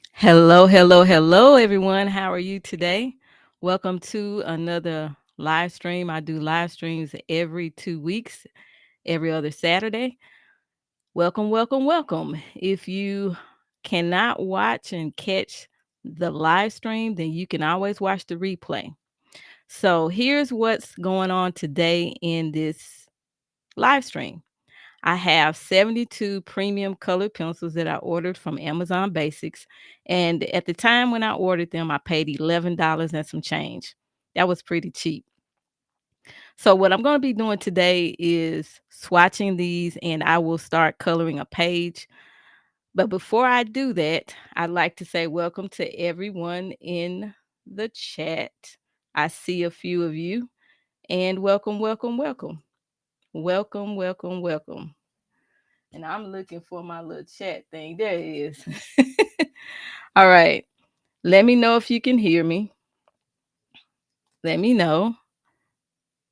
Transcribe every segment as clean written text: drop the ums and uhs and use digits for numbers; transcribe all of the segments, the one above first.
Hello, hello, hello, everyone. How are you today? Welcome to another live stream. I do live streams every 2 weeks, every other Saturday. Welcome, welcome, welcome. If you cannot watch and catch the live stream, then you can always watch the replay. So here's what's going on today in this live stream. I have 72 premium colored pencils that I ordered from Amazon Basics. And at the time when I ordered them, I paid $11 and some change. That was pretty cheap. So, what I'm going to be doing today is swatching these and I will start coloring a page. But before I do that, I'd like to say welcome to everyone in the chat. I see a few of you and welcome, welcome, welcome. Welcome, welcome, welcome. And I'm looking for my little chat thing. There it is. All right. Let me know if you can hear me. Let me know.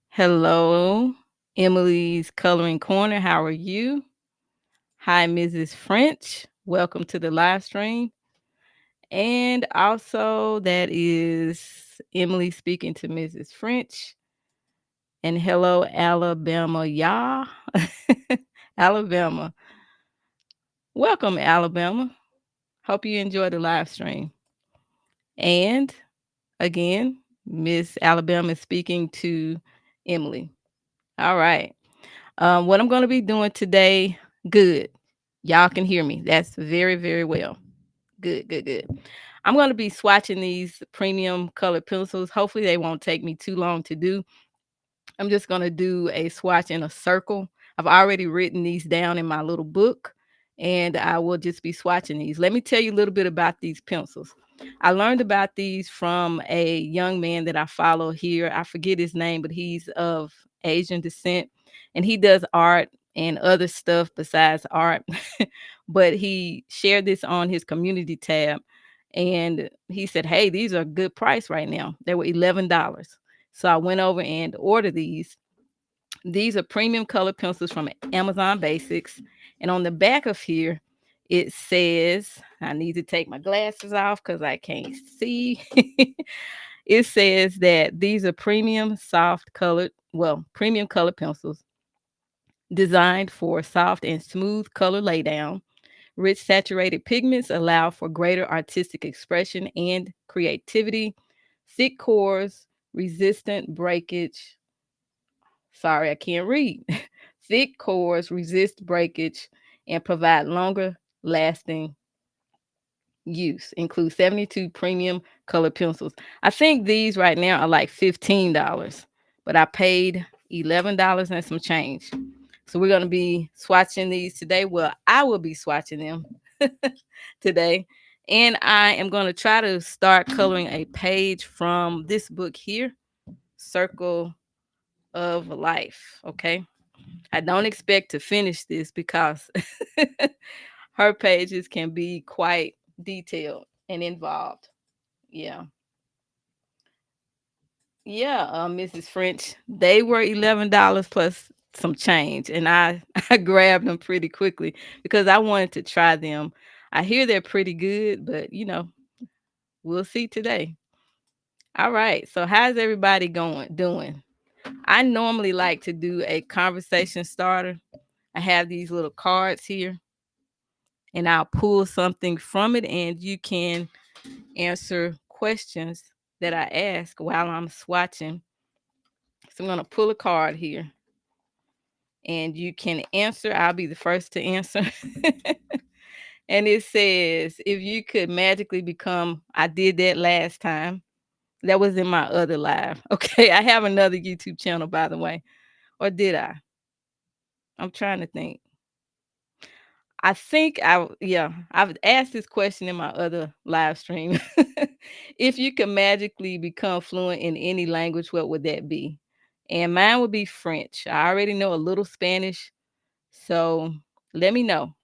Hello, Emily's Coloring Corner. How are you? Hi, Mrs. French. Welcome to the live stream. And also, that is Emily speaking to Mrs. French. And hello, Alabama, y'all. Alabama. Welcome, Alabama. Hope you enjoy the live stream. And again, Miss Alabama is speaking to Emily. All right. What I'm going to be doing today, good. Y'all can hear me. That's very, very well. Good, good, good. I'm going to be swatching these premium colored pencils. Hopefully, they won't take me too long to do. I'm just going to do a swatch in a circle. I've already written these down in my little book, and I will just be swatching these. Let me tell you a little bit about these pencils. I learned about these from a young man that I follow here. I forget his name, but he's of Asian descent, and he does art and other stuff besides art. But he shared this on his community tab, and he said, "Hey, these are a good price right now. They were $11." So I went over and ordered these. These are premium color pencils from Amazon Basics. And on the back of here, it says, I need to take my glasses off because I can't see. It says that these are premium soft colored, well, premium color pencils designed for soft and smooth color laydown. Rich saturated pigments allow for greater artistic expression and creativity. Thick cores, resistant breakage. Sorry, I can't read. Thick cores resist breakage and provide longer lasting use. Include 72 premium color pencils. I think these right now are like $15, but I paid $11 and some change. So we're going to be swatching these today. Well, I will be swatching them today. And I am going to try to start coloring a page from this book here, Circle of Life. Okay. I don't expect to finish this because her pages can be quite detailed and involved. Yeah. Yeah, Mrs. French. They were $11 plus some change. And I, I grabbed them pretty quickly because I wanted to try them. I hear they're pretty good, but we'll see today. All right. So how's everybody doing? I normally like to do a conversation starter. I have these little cards here and I'll pull something from it and you can answer questions that I ask while I'm swatching. So I'm going to pull a card here and you can answer. I'll be the first to answer. And it says, if you could magically become, I did that last time. That was in my other live. Okay. I have another YouTube channel, by the way. Or did I? I'm trying to think. I think I've asked this question in my other live stream. If you could magically become fluent in any language, what would that be? And mine would be French. I already know a little Spanish. So let me know.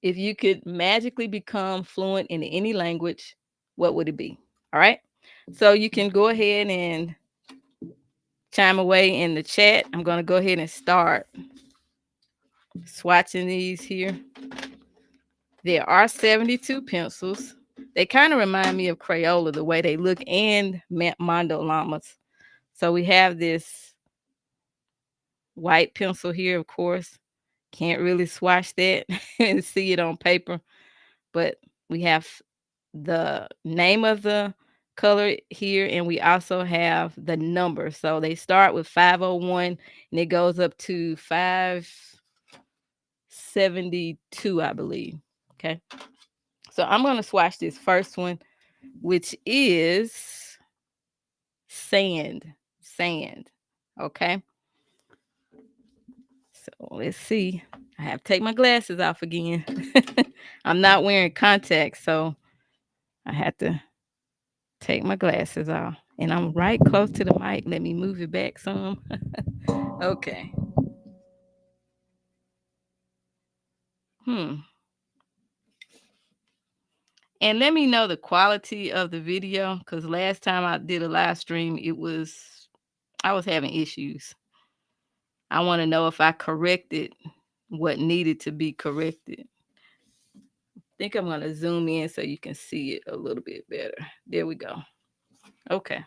If you could magically become fluent in any language, what would it be? All right. So you can go ahead and chime away in the chat. I'm going to go ahead and start swatching these here. There are 72 pencils. They kind of remind me of Crayola, the way they look, and Mondo Llamas. So we have this white pencil here, of course. Can't really swatch that and see it on paper, but we have the name of the color here, and we also have the number. So they start with 501 and it goes up to 572, I believe. Okay. So I'm going to swatch this first one, which is sand. Sand. Okay. So let's see. I have to take my glasses off again. I'm not wearing contacts, so I have to take my glasses off. And I'm right close to the mic. Let me move it back some. Okay. And let me know the quality of the video, because last time I did a live stream, I was having issues. I want to know if I corrected what needed to be corrected. I think I'm going to zoom in so you can see it a little bit better. There we go. Okay.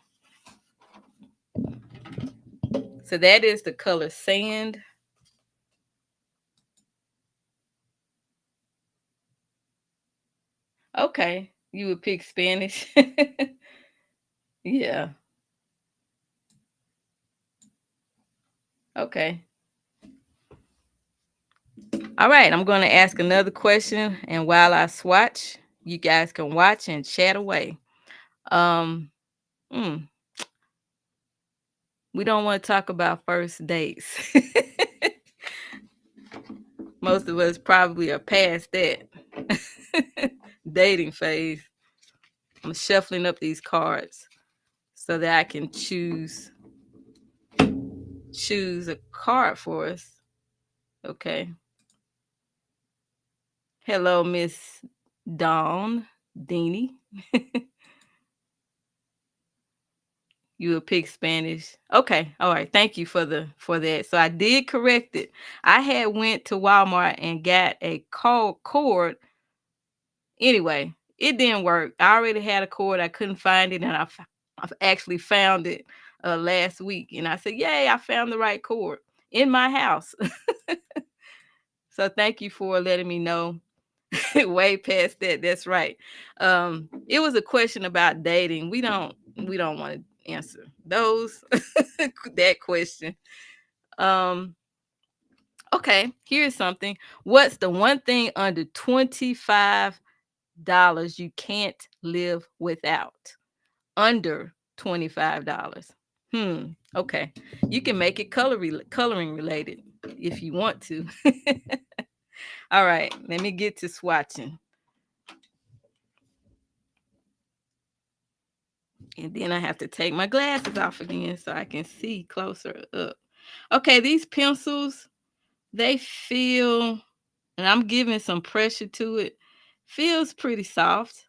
So that is the color sand. Okay. You would pick Spanish. Yeah. Okay. All right. I'm going to ask another question. And while I swatch, you guys can watch and chat away. We don't want to talk about first dates. Most of us probably are past that dating phase. I'm shuffling up these cards so that I can choose a card for us. Okay. Hello, Miss Dawn Deanie. You will pick Spanish. Okay. All right. Thank you for that. So I did correct it. I had went to Walmart and got a cord. Anyway, it didn't work. I already had a cord. I couldn't find it, and I've actually found it last week. And I said, "Yay! I found the right cord in my house." So thank you for letting me know. Way past that. That's right. It was a question about dating. We don't want to answer those that question. Okay, here's something. What's the one thing under $25 you can't live without? Under $25. Okay. You can make it coloring related if you want to. All right, let me get to swatching. And then I have to take my glasses off again so I can see closer up. Okay, these pencils, they feel, and I'm giving some pressure to it, feels pretty soft.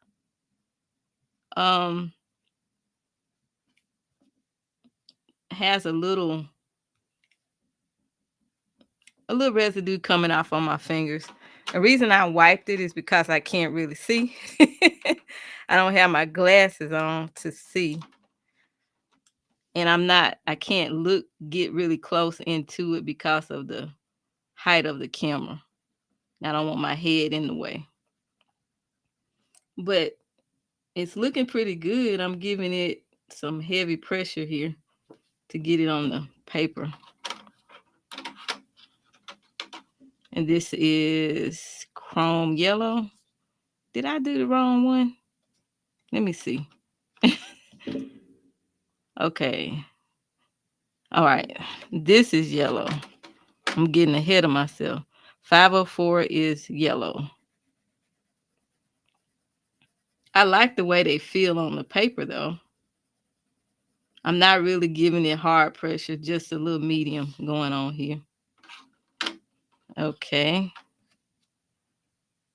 Has a little residue coming off on my fingers. The reason I wiped it is because I can't really see. I don't have my glasses on to see. And I can't get really close into it because of the height of the camera. I don't want my head in the way. But it's looking pretty good. I'm giving it some heavy pressure here to get it on the paper. And this is chrome yellow. Did I do the wrong one? Let me see. Okay. All right. This is yellow. I'm getting ahead of myself. 504 is yellow. I like the way they feel on the paper, though. I'm not really giving it hard pressure, just a little medium going on here. Okay.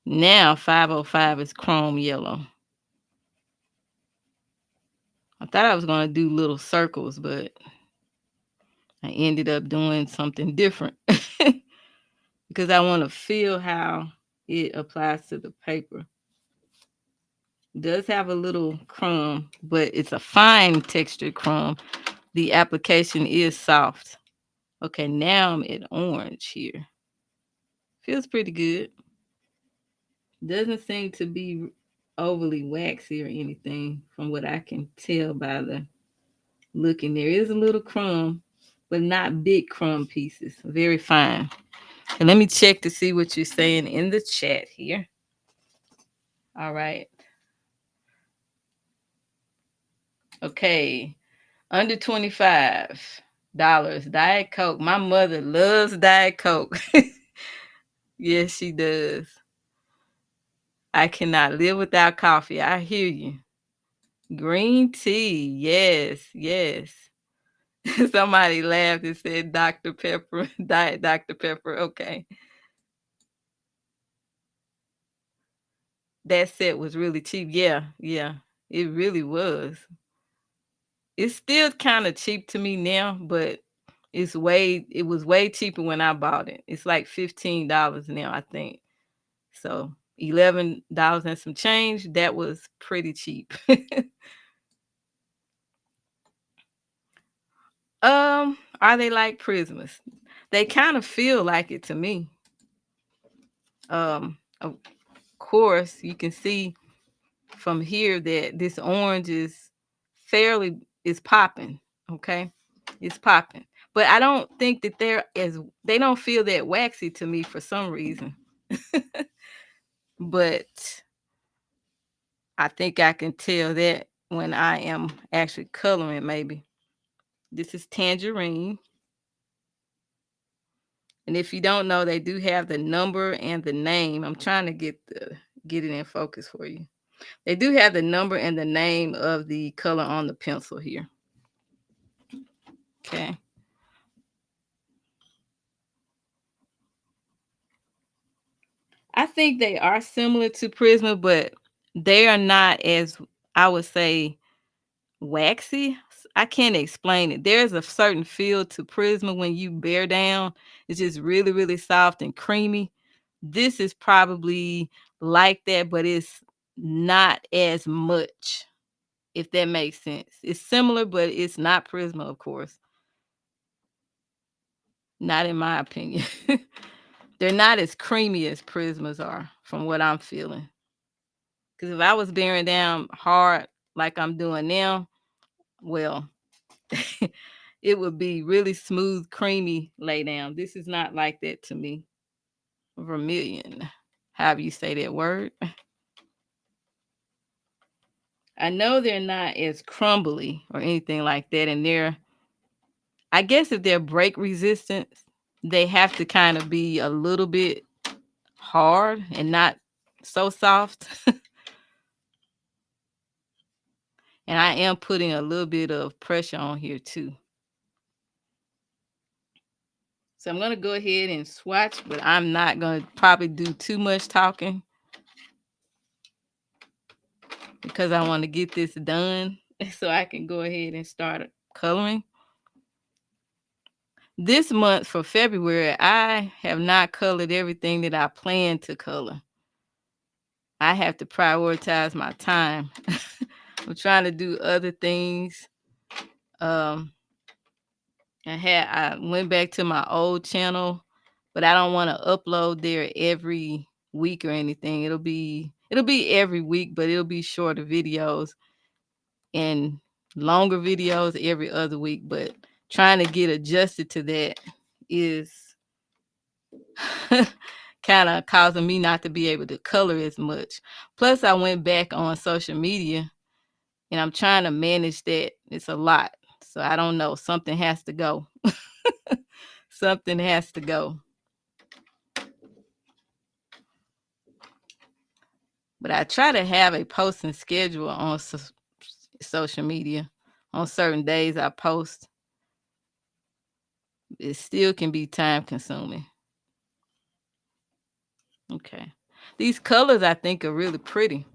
Now 505 is chrome yellow. I thought I was going to do little circles, but I ended up doing something different because I want to feel how it applies to the paper. It does have a little crumb, but it's a fine textured crumb. The application is soft. Okay, now I'm at orange here. Feels pretty good. Doesn't seem to be overly waxy or anything from what I can tell by the look. And there is a little crumb, but not big crumb pieces. Very fine. And let me check to see what you're saying in the chat here. All right. Okay. Under $25. Diet Coke. My mother loves Diet Coke. Yes, she does. I cannot live without coffee. I hear you. Green tea. Yes, yes. Somebody laughed and said Dr. Pepper, Diet Dr. Pepper. Okay. That set was really cheap. Yeah, yeah. It really was. It's still kind of cheap to me now, but it was way cheaper when I bought it. It's like $15 now, I think. So $11 and some change, that was pretty cheap. Are they like Prismas? They kind of feel like it to me. Of course, you can see from here that this orange is popping. Okay, it's popping. But I don't think that they don't feel that waxy to me for some reason. But I think I can tell that when I am actually coloring, maybe. This is tangerine. And if you don't know, they do have the number and the name. I'm trying to get it in focus for you. They do have the number and the name of the color on the pencil here. Okay. I think they are similar to Prisma, but they are not as, I would say, waxy. I can't explain it. There's a certain feel to Prisma when you bear down. It's just really, really soft and creamy. This is probably like that, but it's not as much, if that makes sense. It's similar, but it's not Prisma, of course. Not in my opinion. They're not as creamy as Prismas are, from what I'm feeling. Because if I was bearing down hard like I'm doing now, well, it would be really smooth, creamy lay down. This is not like that to me. Vermilion, however you say that word. I know they're not as crumbly or anything like that. And I guess if they're break resistant, they have to kind of be a little bit hard and not so soft. And I am putting a little bit of pressure on here too. So I'm going to go ahead and swatch, but I'm not going to probably do too much talking because I want to get this done so I can go ahead and start coloring. This month for February, I have not colored everything that I plan to color. I have to prioritize my time. I'm trying to do other things. I went back to my old channel, but I don't want to upload there every week or anything. It'll be every week, but it'll be shorter videos and longer videos every other week. But trying to get adjusted to that is kind of causing me not to be able to color as much. Plus, I went back on social media and I'm trying to manage that. It's a lot. So I don't know. Something has to go. Something has to go. But I try to have a posting schedule on social media. On certain days I post. It still can be time consuming. Okay. These colors I think are really pretty.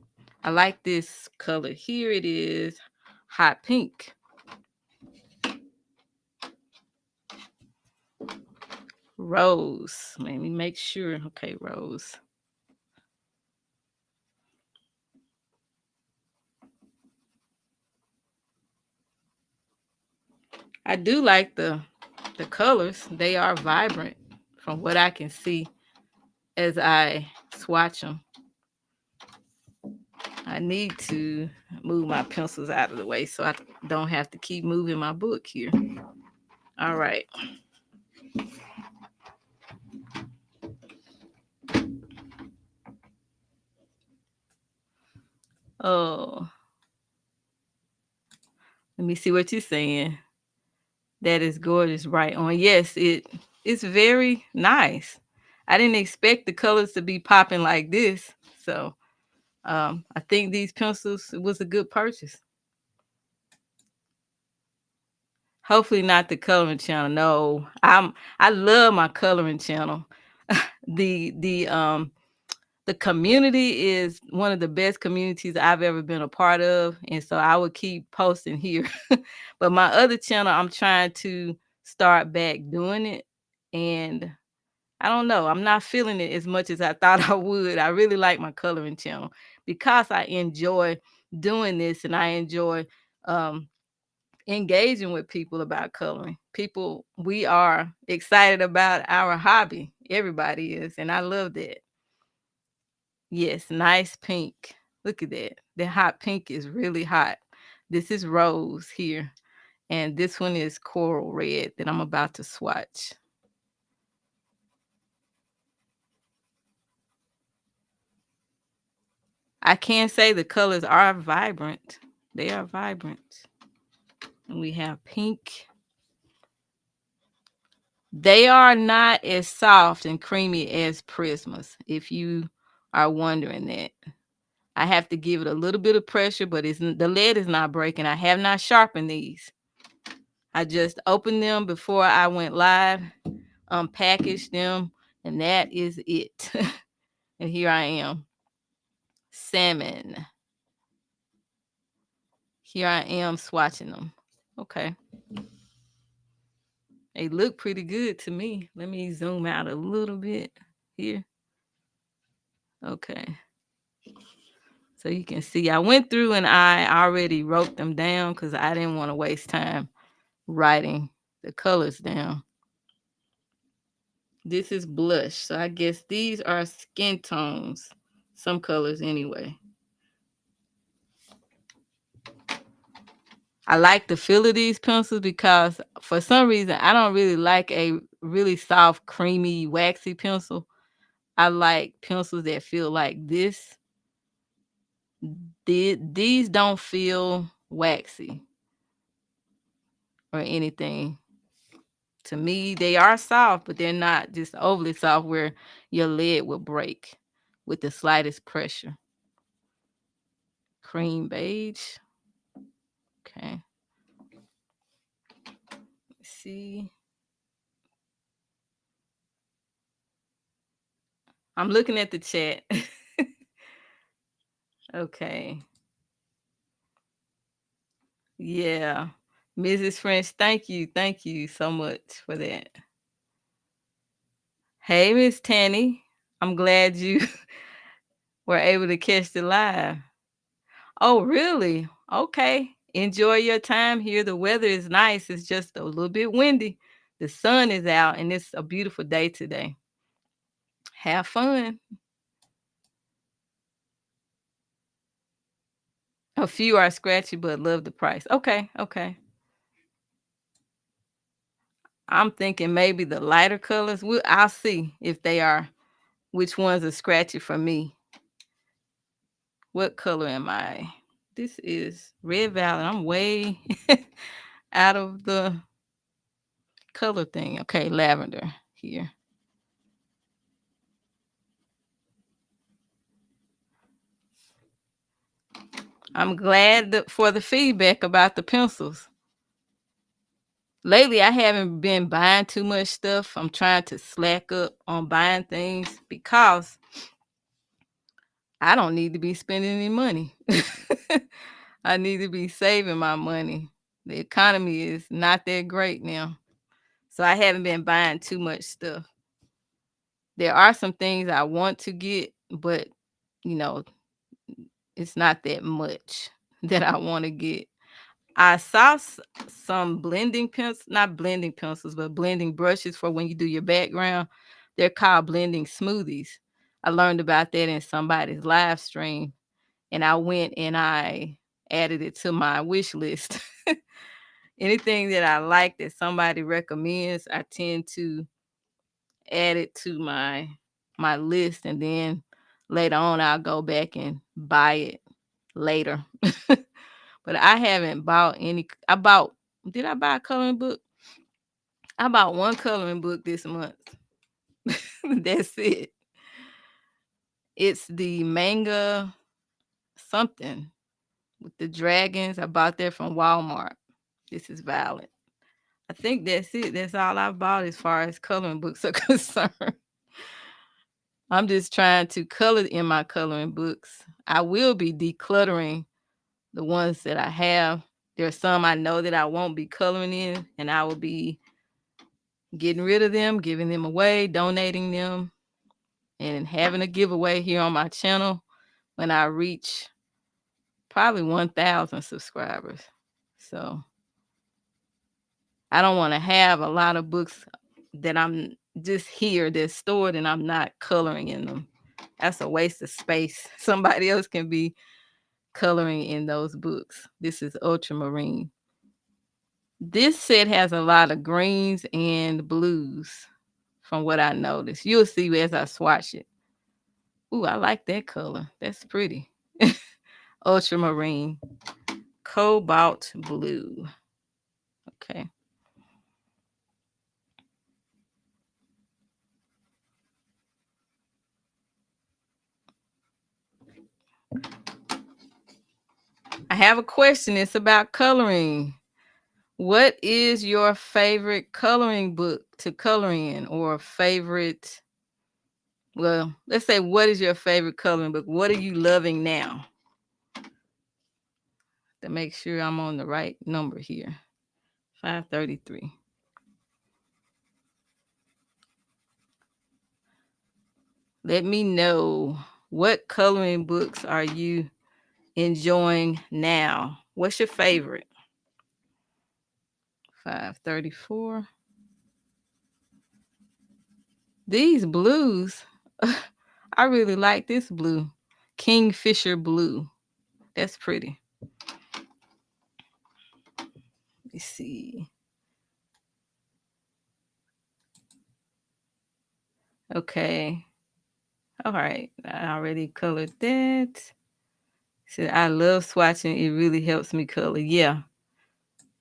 I like this color. Here it is, hot pink. Rose. Let me make sure. Okay, rose. I do like the colors. They are vibrant from what I can see as I swatch them. I need to move my pencils out of the way so I don't have to keep moving my book here. All right. Oh, let me see what you're saying. That is gorgeous, right on. Yes, it's very nice. I didn't expect the colors to be popping like this. So I think these pencils was a good purchase. Hopefully not the coloring channel. No, I love my coloring channel. The the community is one of the best communities I've ever been a part of, and so I would keep posting here. But my other channel, I'm trying to start back doing it, and I don't know, I'm not feeling it as much as I thought I would. I really like my coloring channel because I enjoy doing this, and I enjoy um engaging with people about coloring. People, we are excited about our hobby. Everybody is, and I love that. Yes, nice pink. Look at that. The hot pink is really hot. This is rose here, and this one is coral red that I'm about to swatch. I can say the colors are vibrant. They are vibrant. And we have pink. They are not as soft and creamy as Prismas, if you are wondering that. I have to give it a little bit of pressure, but the lead is not breaking. I have not sharpened these. I just opened them before I went live, unpackaged them, and that is it. And here I am. Salmon. Here I am swatching them. Okay. They look pretty good to me. Let me zoom out a little bit here. Okay. So you can see I went through and I already wrote them down because I didn't want to waste time writing the colors down. This is blush. So I guess these are skin tones. Some colors anyway. I like the feel of these pencils because for some reason I don't really like a really soft, creamy, waxy pencil. I like pencils that feel like this. These don't feel waxy or anything. To me, they are soft, but they're not just overly soft where your lid will break with the slightest pressure. Cream beige. Okay. Let's see. I'm looking at the chat. Okay. Yeah. Mrs. French, thank you. Thank you so much for that. Hey, Miss Tanny. I'm glad you were able to catch the live. Oh, really? Okay. Enjoy your time here. The weather is nice. It's just a little bit windy. The sun is out and it's a beautiful day today. Have fun. A few are scratchy, but love the price. Okay. Okay. I'm thinking maybe the lighter colors. I'll see if they are, which ones are scratchy for me. What color am I? This is Red Valley. I'm way out of the color thing. Okay, lavender here. I'm glad for the feedback about the pencils. Lately, I haven't been buying too much stuff. I'm trying to slack up on buying things because I don't need to be spending any money. I need to be saving my money. The economy is not that great now. So I haven't been buying too much stuff. There are some things I want to get, but you know, it's not that much that I want to get. I saw some blending pencils, not blending pencils, but blending brushes for when you do your background. They're called blending smoothies. I learned about that in somebody's live stream, and I went and I added it to my wish list. Anything that I like that somebody recommends, I tend to add it to my list, and then later on I'll go back and buy it later. But I haven't bought any. Did I buy a coloring book? I bought one coloring book this month. That's it. It's the manga something with the dragons. I bought that from Walmart. This is Violet. I think that's it. That's all I bought as far as coloring books are concerned. I'm just trying to color in my coloring books. I will be decluttering the ones that I have. There's some I know that I won't be coloring in, and I will be getting rid of them, giving them away, donating them, and having a giveaway here on my channel when I reach probably 1,000 subscribers. So I don't want to have a lot of books that I'm just here that's stored and I'm not coloring in them. That's a waste of space. Somebody else can be coloring in those books. This is ultramarine. This set has a lot of greens and blues from what I noticed. You'll see as I swatch it. Ooh, I like that color. That's pretty. Ultramarine. Cobalt blue. Okay. I have a question. It's about coloring. What is your favorite coloring book to color in, or favorite? Well, let's say, what is your favorite coloring book? What are you loving now? To make sure I'm on the right number here. 533. Let me know, what coloring books are you enjoying now? What's your favorite? 534. These blues, I really like this blue. Kingfisher blue. That's pretty. Let me see. Okay. All right. I already colored that. Said I love swatching. It really helps me color. Yeah.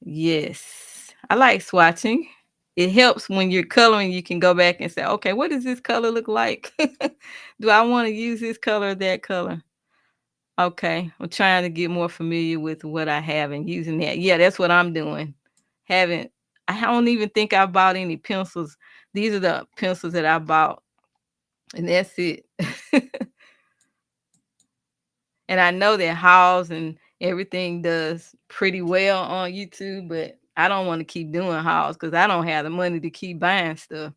Yes. I like swatching. It helps when you're coloring. You can go back and say, okay, what does this color look like? Do I want to use this color or that color? Okay. I'm trying to get more familiar with what I have and using that. Yeah, that's what I'm doing. Haven't I don't even think I bought any pencils. These are the pencils that I bought, and that's it. And I know that hauls and everything does pretty well on YouTube, but I don't want to keep doing hauls because I don't have the money to keep buying stuff.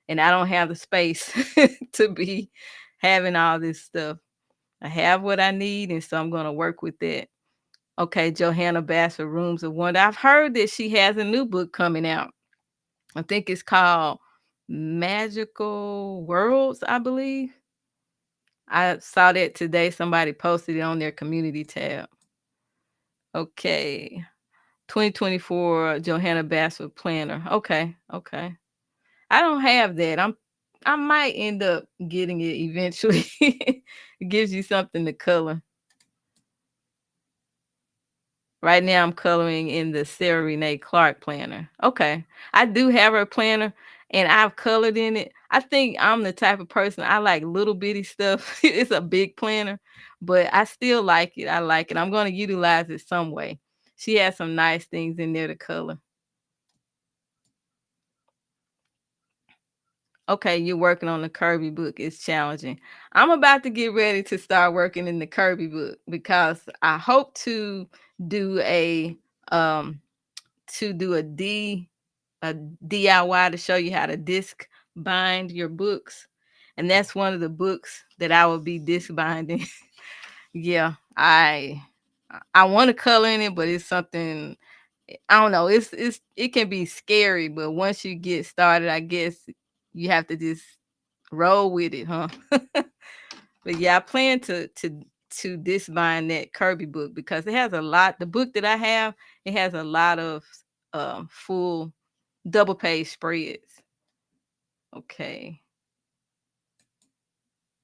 And I don't have the space to be having all this stuff. I have what I need, and so I'm going to work with that. Okay, Johanna Bassford, Rooms of Wonder. I've heard that she has a new book coming out. I think it's called Magical Worlds, I believe. I saw that today. Somebody posted it on their community tab. Okay. 2024 Johanna Bassford Planner. Okay. Okay. I don't have that. I might end up getting it eventually. It gives you something to color. Right now I'm coloring in the Sarah Renee Clark planner. Okay. I do have her planner and I've colored in it. I think I'm the type of person, I like little bitty stuff. It's a big planner, but I still like it. I like it. I'm going to utilize it some way. She has some nice things in there to color. Okay, you're working on the Kirby book. It's challenging. I'm about to get ready to start working in the Kirby book because I hope to do um a DIY to show you how to disc bind your books. And that's one of the books that I will be disc binding. Yeah, I want to color in it, but it's something I don't know. It can be scary, but once you get started, I guess you have to just roll with it, huh? But yeah, I plan to disbind that Kirby book because it has a lot. The book that I have, it has a lot of full double page spreads. Okay.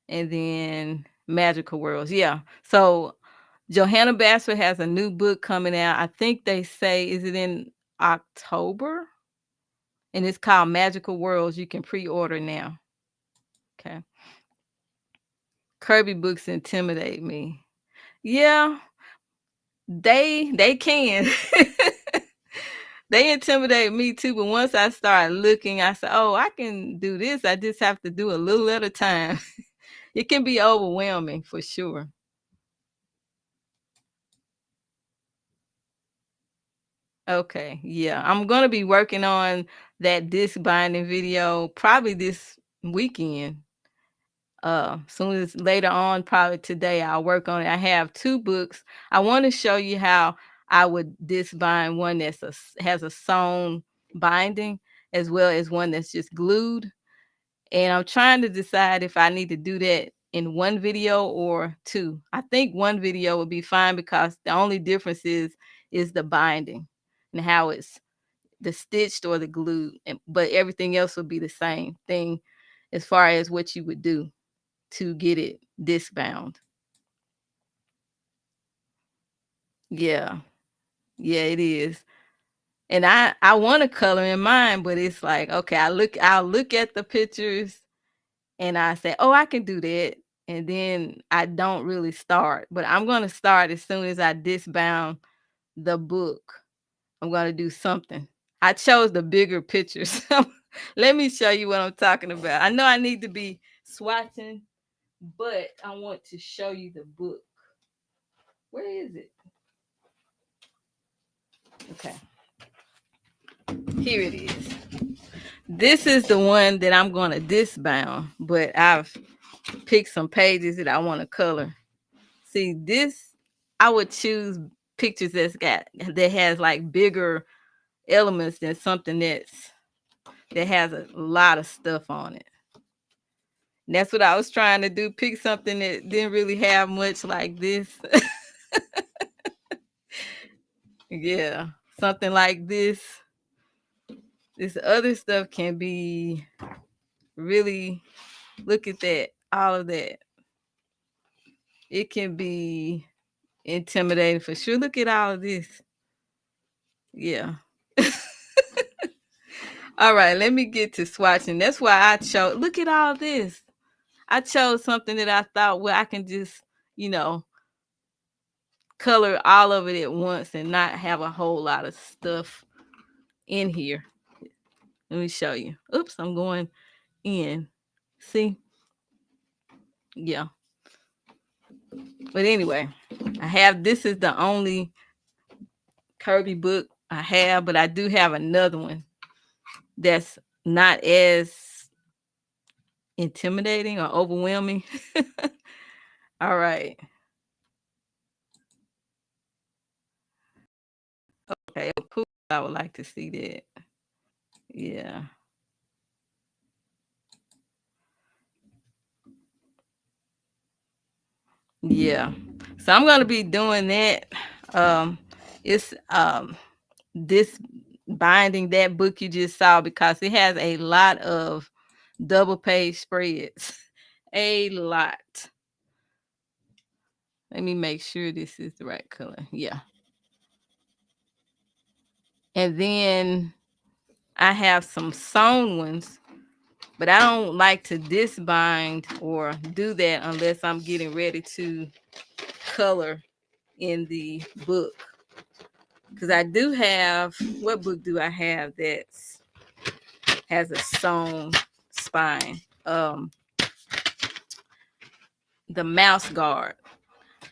And then Magical Worlds. Yeah. So Johanna Basford has a new book coming out. I think they say, is it in October? And it's called Magical Worlds. You can pre-order now. Okay. Kirby books intimidate me. Yeah, they can. They intimidate me too, but once I start looking, I say, "Oh, I can do this. I just have to do a little at a time." It can be overwhelming for sure. Okay, yeah. I'm gonna be working on that disc binding video probably this weekend. Soon as later on, probably today, I'll work on it. I have 2 books. I want to show you how I would disc bind one that's has a sewn binding as well as one that's just glued. And I'm trying to decide if I need to do that in one video or 2. I think one video would be fine because the only difference is the binding and how it's the stitched or the glued, but everything else will be the same thing as far as what you would do to get it disc bound. Yeah. Yeah, it is. And I want to color in mine, but it's like, okay, I'll look at the pictures and I say, "Oh, I can do that." And then I don't really start, but I'm going to start as soon as I disbound the book. I'm going to do something. I chose the bigger pictures. Let me show you what I'm talking about. I know I need to be swatching, but I want to show you the book. Where is it? Okay. Here it is. This is the one that I'm going to disbound, but I've picked some pages that I want to color. See, this I would choose pictures that has like bigger elements than something that has a lot of stuff on it. And that's what I was trying to do. Pick something that didn't really have much like this. Yeah, something like this. This other stuff can be really, look at that, all of that. It can be intimidating for sure. Look at all of this. Yeah. All right, let me get to swatching. That's why I chose. Look at all this. I chose something that I thought, well, I can just, you know, color all of it at once and not have a whole lot of stuff in here. Let me show you. Oops, I'm going in. See? Yeah. But anyway, I have, this is the only Kirby book I have, but I do have another one that's not as intimidating or overwhelming. All right. Okay. Cool. I would like to see that. Yeah. Yeah. So I'm gonna be doing that. It's this binding that book you just saw because it has a lot of double page spreads. A lot. Let me make sure this is the right color. Yeah. And then I have some sewn ones, but I don't like to disbind or do that unless I'm getting ready to color in the book. Because I do have, what book do I have that has a sewn spine? The Mouse Guard.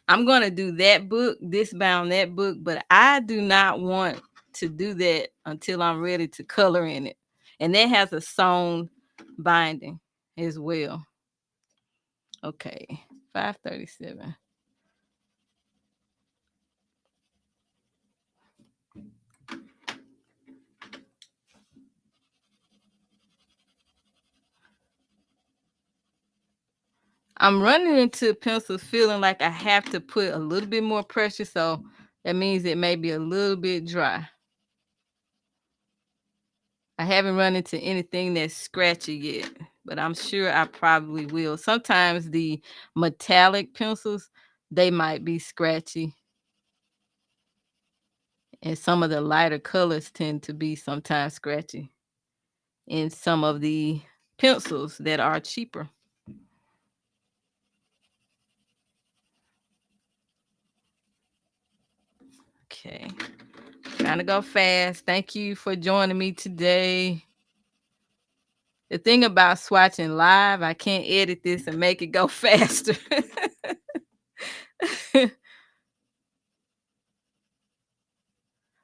I'm going to do that book, disbound that book, but I do not want to do that until I'm ready to color in it. And that has a sewn binding as well. Okay, 537. I'm running into pencils feeling like I have to put a little bit more pressure, so that means it may be a little bit dry. I haven't run into anything that's scratchy yet, but I'm sure I probably will. Sometimes the metallic pencils, they might be scratchy, and some of the lighter colors tend to be sometimes scratchy in some of the pencils that are cheaper. Okay. Trying to go fast. Thank you for joining me today. The thing about swatching live, I can't edit this and make it go faster.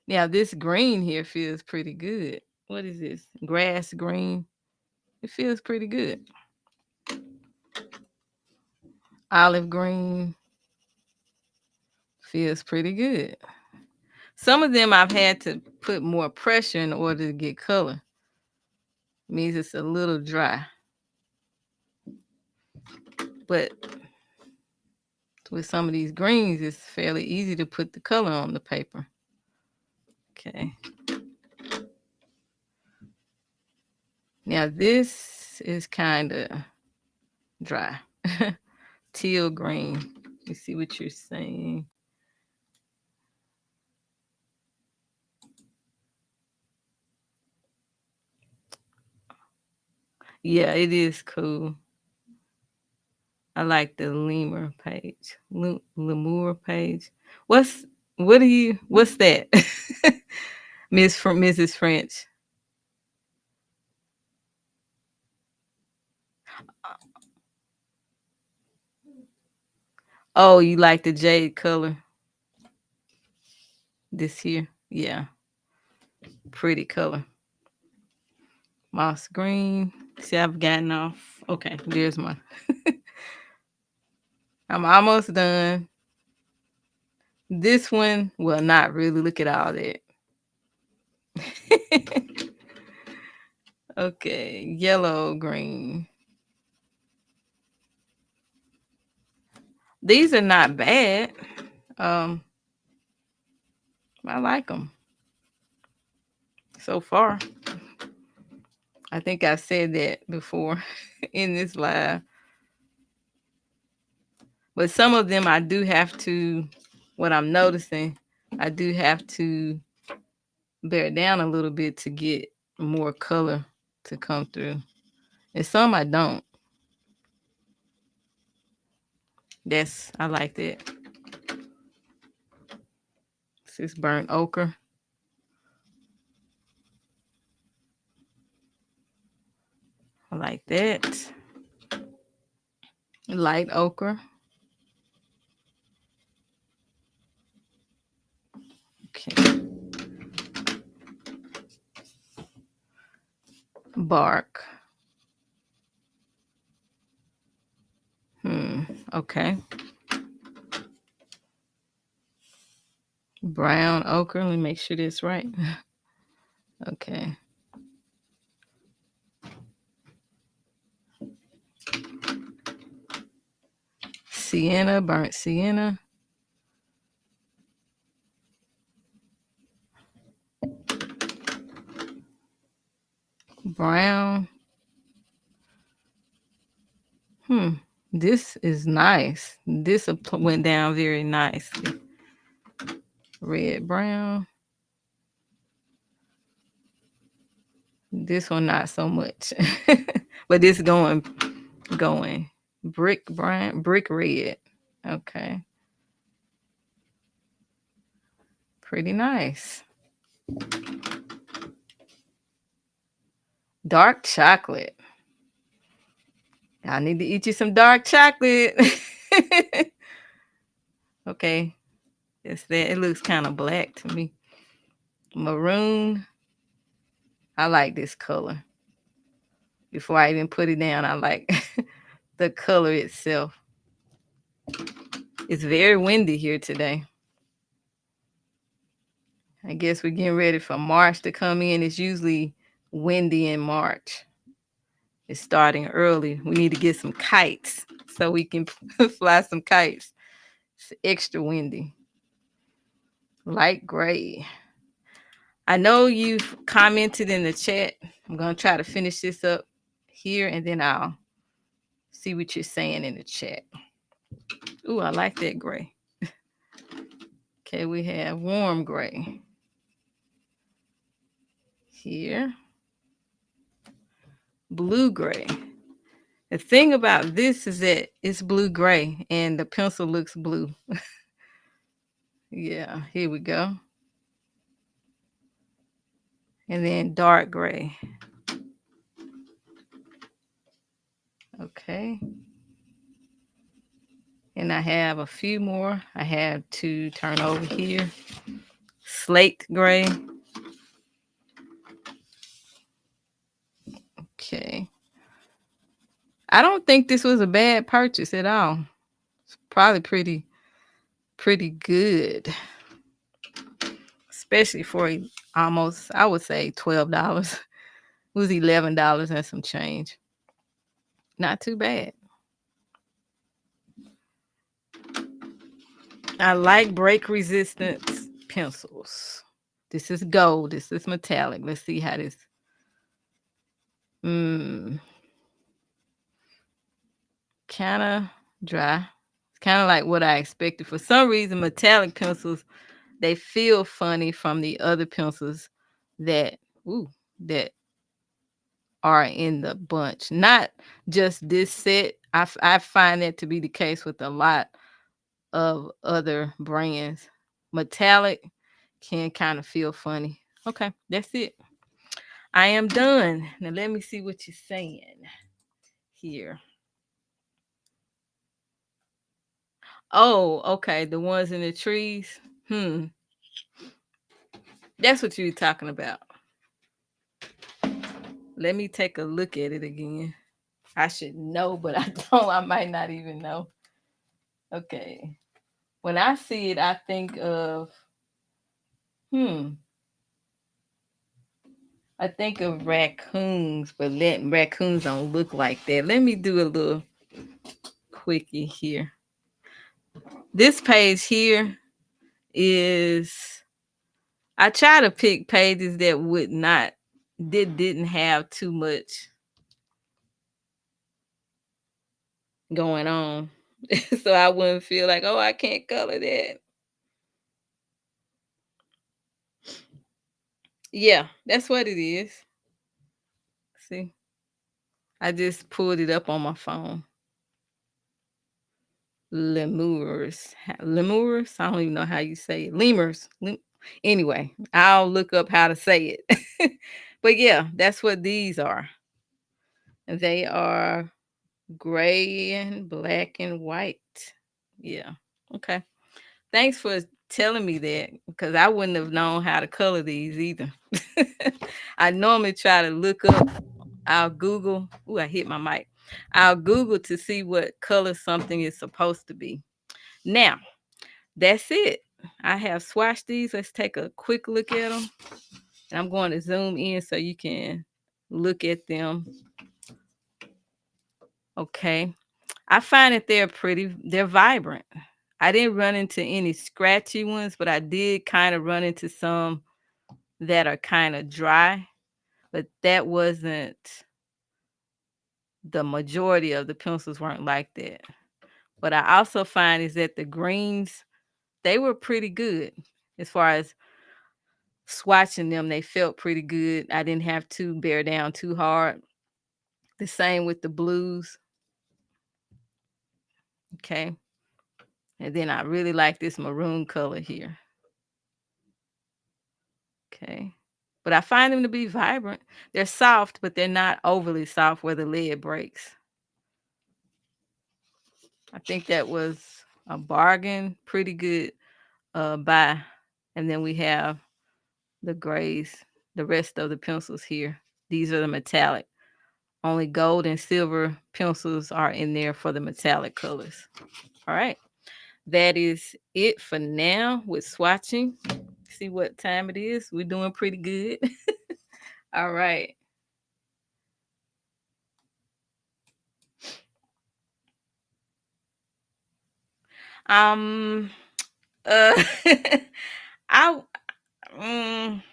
Now, this green here feels pretty good. What is this? Grass green. It feels pretty good. Olive green feels pretty good. Some of them I've had to put more pressure in order to get color. Means it's a little dry. But with some of these greens, it's fairly easy to put the color on the paper. Okay. Now this is kind of dry. Teal green. You see what you're saying? Yeah, it is cool. I like the lemur page. Lemur page. What's that? Mrs. French. Oh, you like the jade color? This here? Yeah. Pretty color. Moss green. See, I've gotten off. Okay, there's my. I'm almost done. This one, well, not really. Look at all that. Okay, yellow, green. These are not bad. I like them so far. I think I said that before in this live. But some of them I do have to, what I'm noticing, I do have to bear down a little bit to get more color to come through. And some I don't. I like that. This is burnt ochre. I like that. Light ochre. Okay. Bark. Okay. Brown ochre. Let me make sure that's right. Okay. Sienna, burnt sienna. Brown. This is nice. This went down very nicely. Red, brown. This one not so much. But this going. Brick brown, brick red. Okay. Pretty nice. Dark chocolate. I need to eat you some dark chocolate. Okay. It's that. It looks kind of black to me. Maroon. I like this color. Before I even put it down, I like the color itself. It's very windy here today. I guess we're getting ready for March to come in. It's usually windy in March. It's starting early. We need to get some kites so we can fly some kites. It's extra windy. Light gray. I know you've commented in the chat. I'm going to try to finish this up here and then I'll see what you're saying in the chat. Ooh, I like that gray. Okay, we have warm gray here. Blue gray. The thing about this is that it's blue gray and the pencil looks blue. Yeah, here we go. And then dark gray. Okay. And I have a few more. I have to turn over here. Slate gray. Okay. I don't think this was a bad purchase at all. It's probably pretty good. Especially for almost, I would say $12. It was $11 and some change. Not too bad. I like break resistance pencils. This is gold. This is metallic. Let's see how this. Kind of dry. It's kind of like what I expected. For some reason, metallic pencils, they feel funny from the other pencils that that are in the bunch. Not just this set. I find that to be the case with a lot of other brands. Metallic can kind of feel funny. Okay, that's it. I am done. Now let me see what you're saying here. Oh, okay. The ones in the trees. That's what you were talking about. Let me take a look at it again. I should know, but I don't. I might not even know. Okay. When I see it, I think of I think of raccoons, but raccoons don't look like that. Let me do a little quickie here. This page here is I try to pick pages that didn't have too much going on. So I wouldn't feel like, oh, I can't color that. Yeah, that's what it is. See, I just pulled it up on my phone. Lemurs. Lemurs? I don't even know how you say it. Lemurs. Anyway, I'll look up how to say it. But yeah, that's what these are. They are gray and black and white. Yeah. Okay. Thanks for telling me that because I wouldn't have known how to color these either. I normally try to look up, I'll Google. Ooh, I hit my mic. I'll Google to see what color something is supposed to be. Now, that's it. I have swatched these. Let's take a quick look at them. And I'm going to zoom in so you can look at them. Okay. I find that they're vibrant. I didn't run into any scratchy ones, but I did kind of run into some that are kind of dry, but that wasn't the majority of the pencils weren't like that. What I also find is that the greens, they were pretty good as far as swatching them. They felt pretty good. I didn't have to bear down too hard. The same with the blues. Okay. And then I really like this maroon color here. Okay. But I find them to be vibrant. They're soft, but they're not overly soft where the lid breaks. I think that was a bargain. Pretty good buy. And then we have the grays, the rest of the pencils here. These are the metallic. Only gold and silver pencils are in there for the metallic colors. All right. That is it for now with swatching. See what time it is. We're doing pretty good. All right. Um, uh, I mm,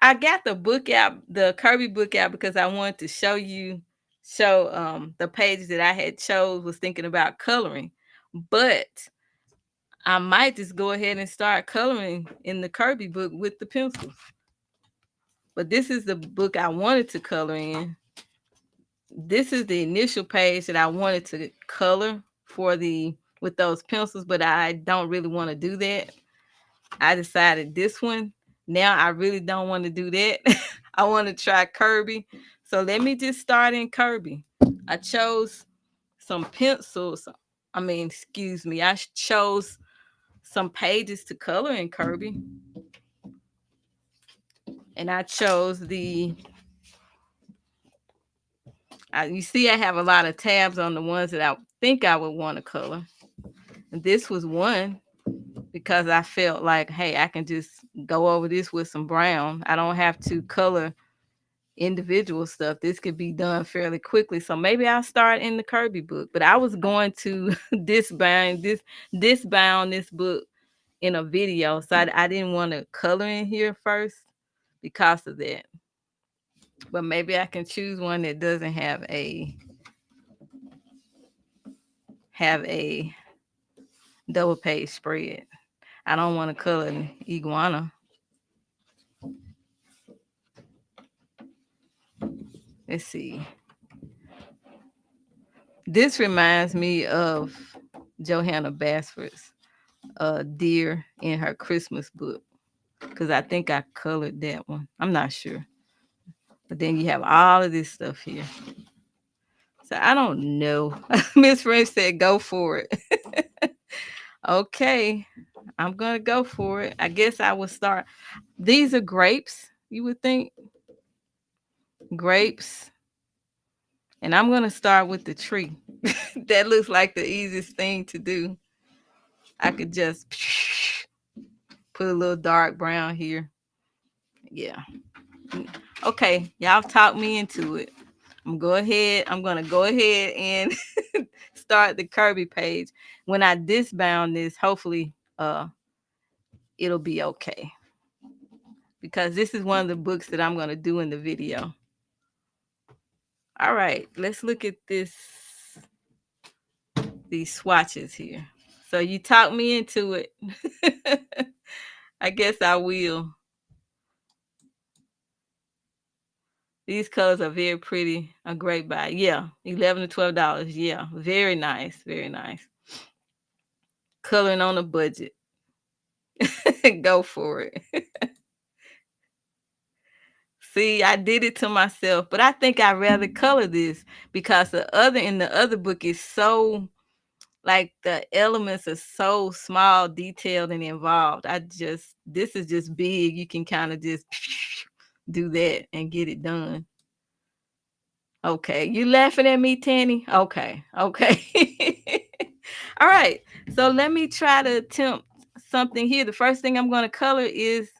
I got the book out, the Kirby book out because I wanted to show the pages that I had chose was thinking about coloring. But I might just go ahead and start coloring in the Kirby book with the pencils. But this is the book I wanted to color in. This is the initial page that I wanted to color for the with those pencils, but I don't really want to do that. I decided this one. Now I really don't want to do that. I want to try Kirby. So let me just start in Kirby. I chose some pencils. Excuse me. I chose some pages to color in Kirby. And I chose you see I have a lot of tabs on the ones that I think I would want to color. And this was one because I felt like, hey, I can just go over this with some brown. I don't have to color individual stuff. This could be done fairly quickly. So maybe I'll start in the Kirby book. But I was going to disbound this book in a video. So I didn't want to color in here first because of that. But maybe I can choose one that doesn't have a double page spread. I don't want to color an iguana. Let's see. This reminds me of Johanna Basford's deer in her Christmas book because I think I colored that one. I'm not sure. But then you have all of this stuff here. So I don't know. Miss French said go for it. Okay. I'm going to go for it. I guess I will start. These are grapes, you would think. Grapes. And I'm going to start with the tree. That looks like the easiest thing to do. I could just put a little dark brown here. Yeah. Okay. Y'all talk me into it. I'm going to go ahead and start the Kirby page. When I disbound this, hopefully it'll be okay. Because this is one of the books that I'm going to do in the video. All right, let's look at these swatches here. So you talked me into it. I guess I will. These colors are very pretty. A great buy. Yeah, $11 to $12. Yeah, very nice. Very nice. Coloring on a budget. Go for it. See, I did it to myself, but I think I'd rather color this because the other book is so like the elements are so small, detailed, and involved. This is just big. You can kind of just do that and get it done. Okay, you laughing at me, Tanny? Okay. All right. So let me try to attempt something here. The first thing I'm going to color is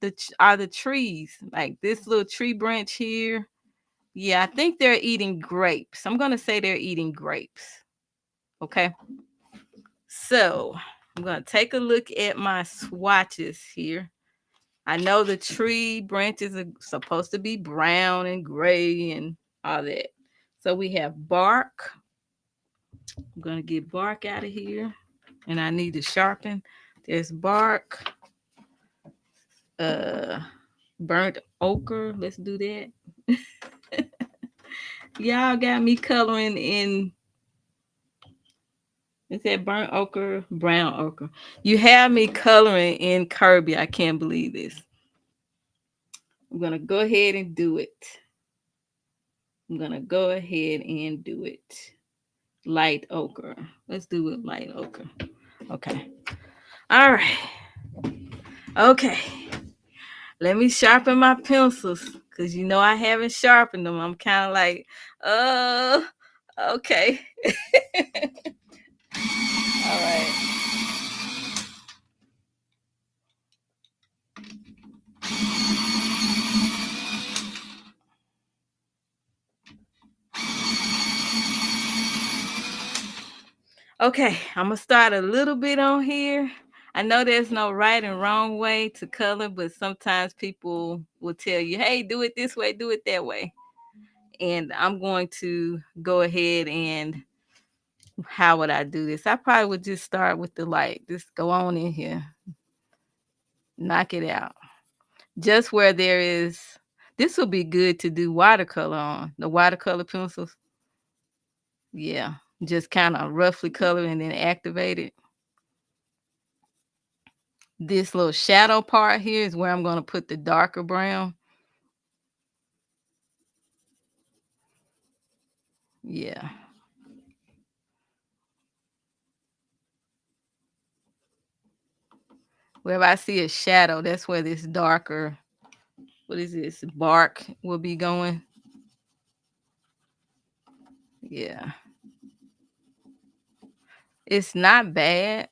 the trees. Like this little tree branch here. Yeah, I think they're eating grapes. I'm going to say they're eating grapes. Okay. So I'm going to take a look at my swatches here. I know the tree branches are supposed to be brown and gray and all that. So we have bark. I'm going to get bark out of here. And I need to sharpen. There's bark. Burnt ochre. Let's do that. Y'all got me coloring in. It said burnt ochre, brown ochre. You have me coloring in Kirby. I can't believe this. I'm going to go ahead and do it. Light ochre. Let's do it light ochre. Okay. All right. Okay. Let me sharpen my pencils because you know I haven't sharpened them. I'm kind of like, okay. All right. Okay, I'm gonna start a little bit on here. I know there's no right and wrong way to color, but sometimes people will tell you, hey, do it this way, do it that way. And I'm going to go ahead and how would I do this? I probably would just start with the light. Just go on in here, knock it out. Just where there is, this will be good to do watercolor on, the watercolor pencils. Yeah, just kind of roughly color and then activate it. This little shadow part here is where I'm going to put the darker brown. Yeah. Wherever I see a shadow, that's where this darker, what is this, bark will be going. Yeah. It's not bad.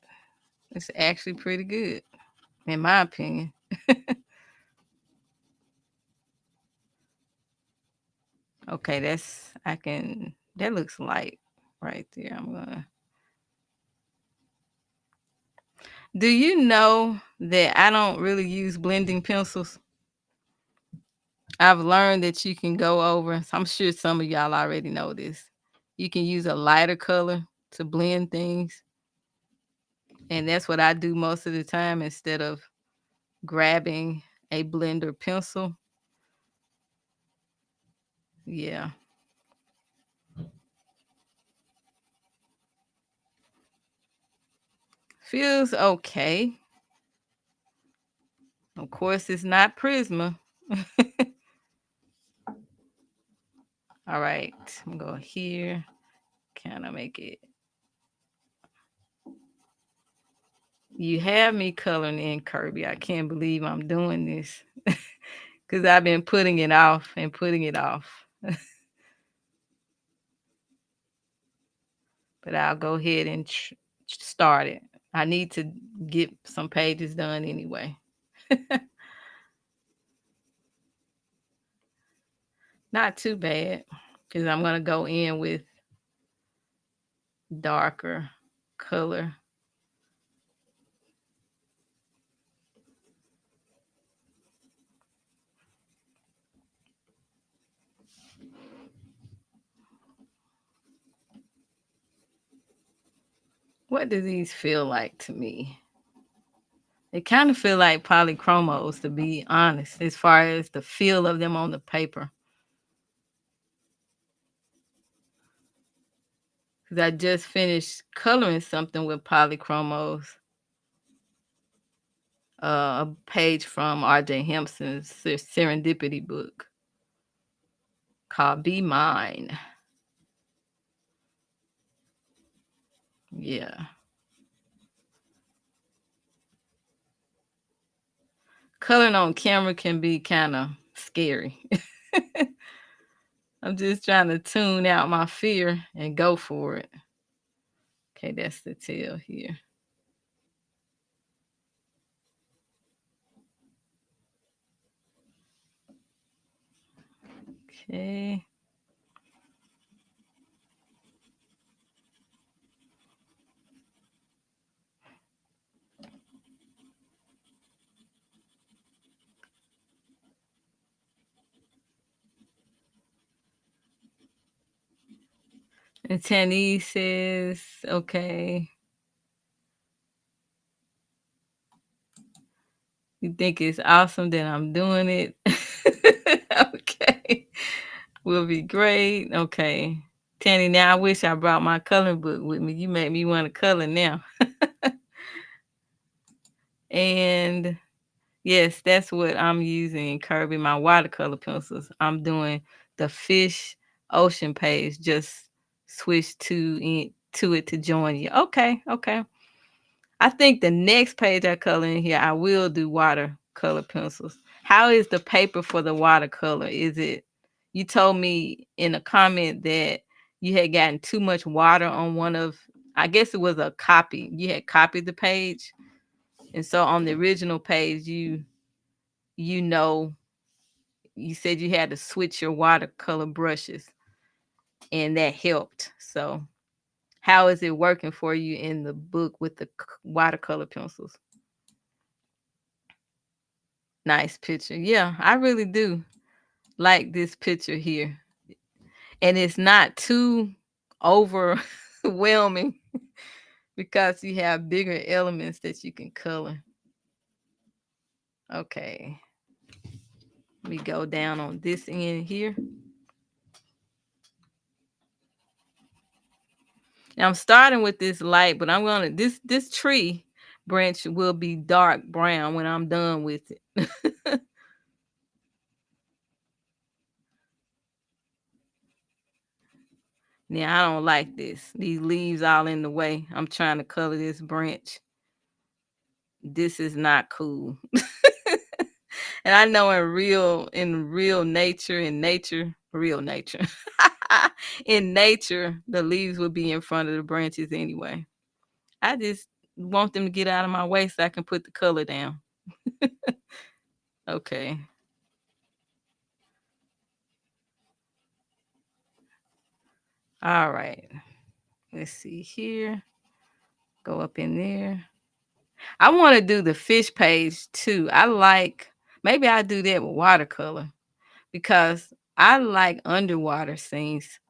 It's actually pretty good, in my opinion. Okay, that looks light right there. Do you know that I don't really use blending pencils? I've learned that you can go over, so I'm sure some of y'all already know this. You can use a lighter color to blend things. And that's what I do most of the time instead of grabbing a blender pencil. Yeah. Feels okay. Of course, it's not Prisma. All right. I'm going to go here. Kind of make it. You have me coloring in, Kirby. I can't believe I'm doing this because I've been putting it off and putting it off. But I'll go ahead and start it. I need to get some pages done anyway. Not too bad because I'm going to go in with darker color. What do these feel like to me? They kind of feel like polychromos, to be honest, as far as the feel of them on the paper. Because I just finished coloring something with polychromos. A page from R.J. Hempson's Serendipity book called Be Mine. Yeah. Coloring on camera can be kind of scary. I'm just trying to tune out my fear and go for it. Okay, that's the tail here. Okay. And Tani says, okay. You think it's awesome that I'm doing it? Okay. Will be great. Okay. Tanny, now I wish I brought my coloring book with me. You make me want to color now. And yes, that's what I'm using, Kirby, my watercolor pencils. I'm doing the fish ocean page. Just switch to it to join you. Okay, okay. I think the next page I color in here, I will do watercolor pencils. How is the paper for the watercolor? Is it, you told me in a comment that you had gotten too much water on one of, I guess it was a copy. You had copied the page. And so on the original page, you know, you said you had to switch your watercolor brushes and that helped. So How is it working for you in the book with the watercolor pencils? Nice picture. Yeah, I really do like this picture here. And it's not too overwhelming because you have bigger elements that you can color. Okay. Let me go down on this end here. Now I'm starting with this light, but I'm gonna this tree branch will be dark brown when I'm done with it. Yeah, I don't like this. These leaves all in the way. I'm trying to color this branch. This is not cool. And I know in real nature, real nature. In nature, the leaves will be in front of the branches anyway. I just want them to get out of my way so I can put the color down. Okay. All right. Let's see here. Go up in there. I want to do the fish page too. Maybe I'll do that with watercolor because I like underwater scenes.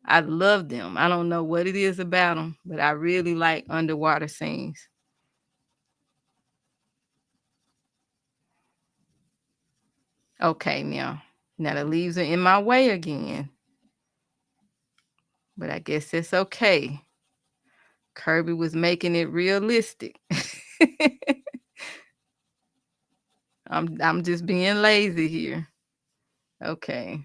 I love them. I don't know what it is about them, but I really like underwater scenes. Okay, now the leaves are in my way again, but I guess it's okay. Kirby was making it realistic. I'm just being lazy here. Okay.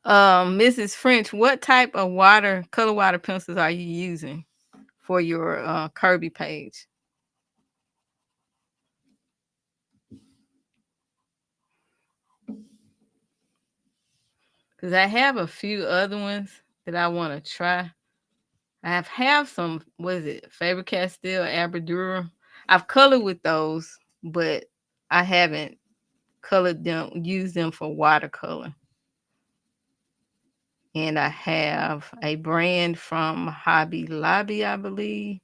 Mrs. French, what type of color water pencils are you using for your Kirby page? Because I have a few other ones that I want to try. Have some, what is it, Faber-Castell, Aberdura. I've colored with those, but I haven't used them for watercolor. And I have a brand from Hobby Lobby, I believe.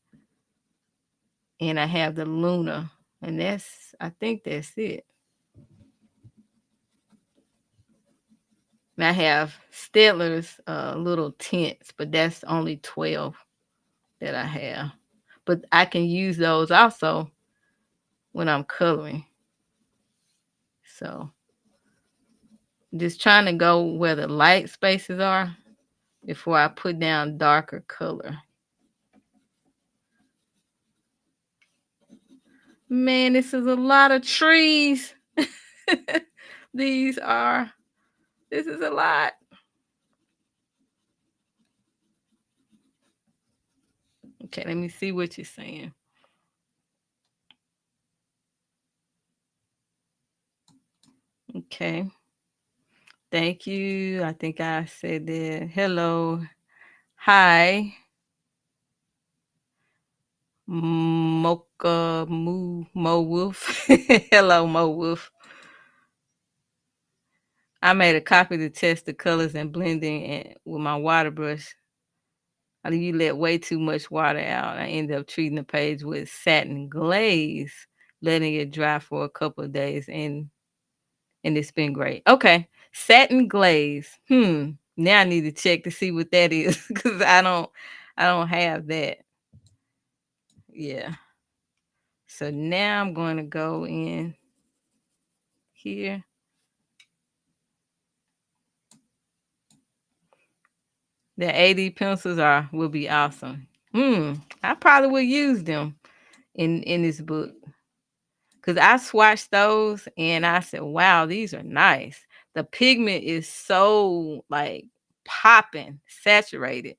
And I have the Luna. And I think that's it. And I have Staedtler's little tints, but that's only 12 that I have. But I can use those also when I'm coloring. So just trying to go where the light spaces are before I put down darker color. Man, this is a lot of trees. This is a lot. Okay, let me see what you're saying. Okay. Thank you. I think I said that. Hello. Hi. Mocha Mo Wolf. Hello, Mo Wolf. I made a copy to test the colors and blending with my water brush. You let way too much water out. I ended up treating the page with satin glaze, letting it dry for a couple of days, and it's been great. Okay, satin glaze. Now I need to check to see what that is because I don't have that. Yeah. So now I'm going to go in here. The 80 pencils will be awesome. I probably will use them in this book. Because I swatched those and I said, wow, these are nice. The pigment is so like popping, saturated.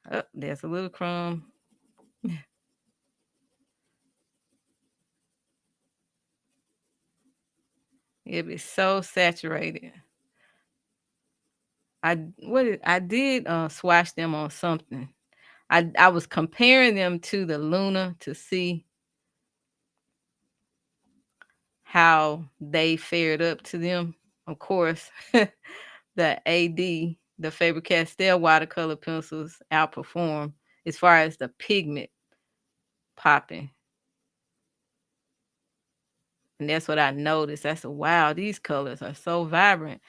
Oh, there's a little crumb. It is so saturated. I did swatch them on something. I was comparing them to the Luna to see how they fared up to them. Of course, the AD, the Faber-Castell watercolor pencils outperform as far as the pigment popping. And that's what I noticed. I said, wow, these colors are so vibrant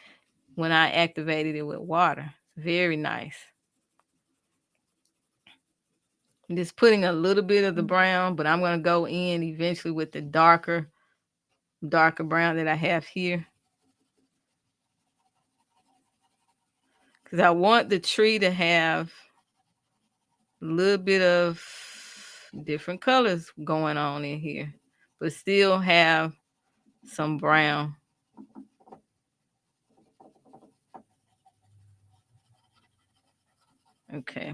when I activated it with water. Very nice. I'm just putting a little bit of the brown, but I'm going to go in eventually with the darker brown that I have here. Because I want the tree to have a little bit of different colors going on in here, but still have some brown. Okay.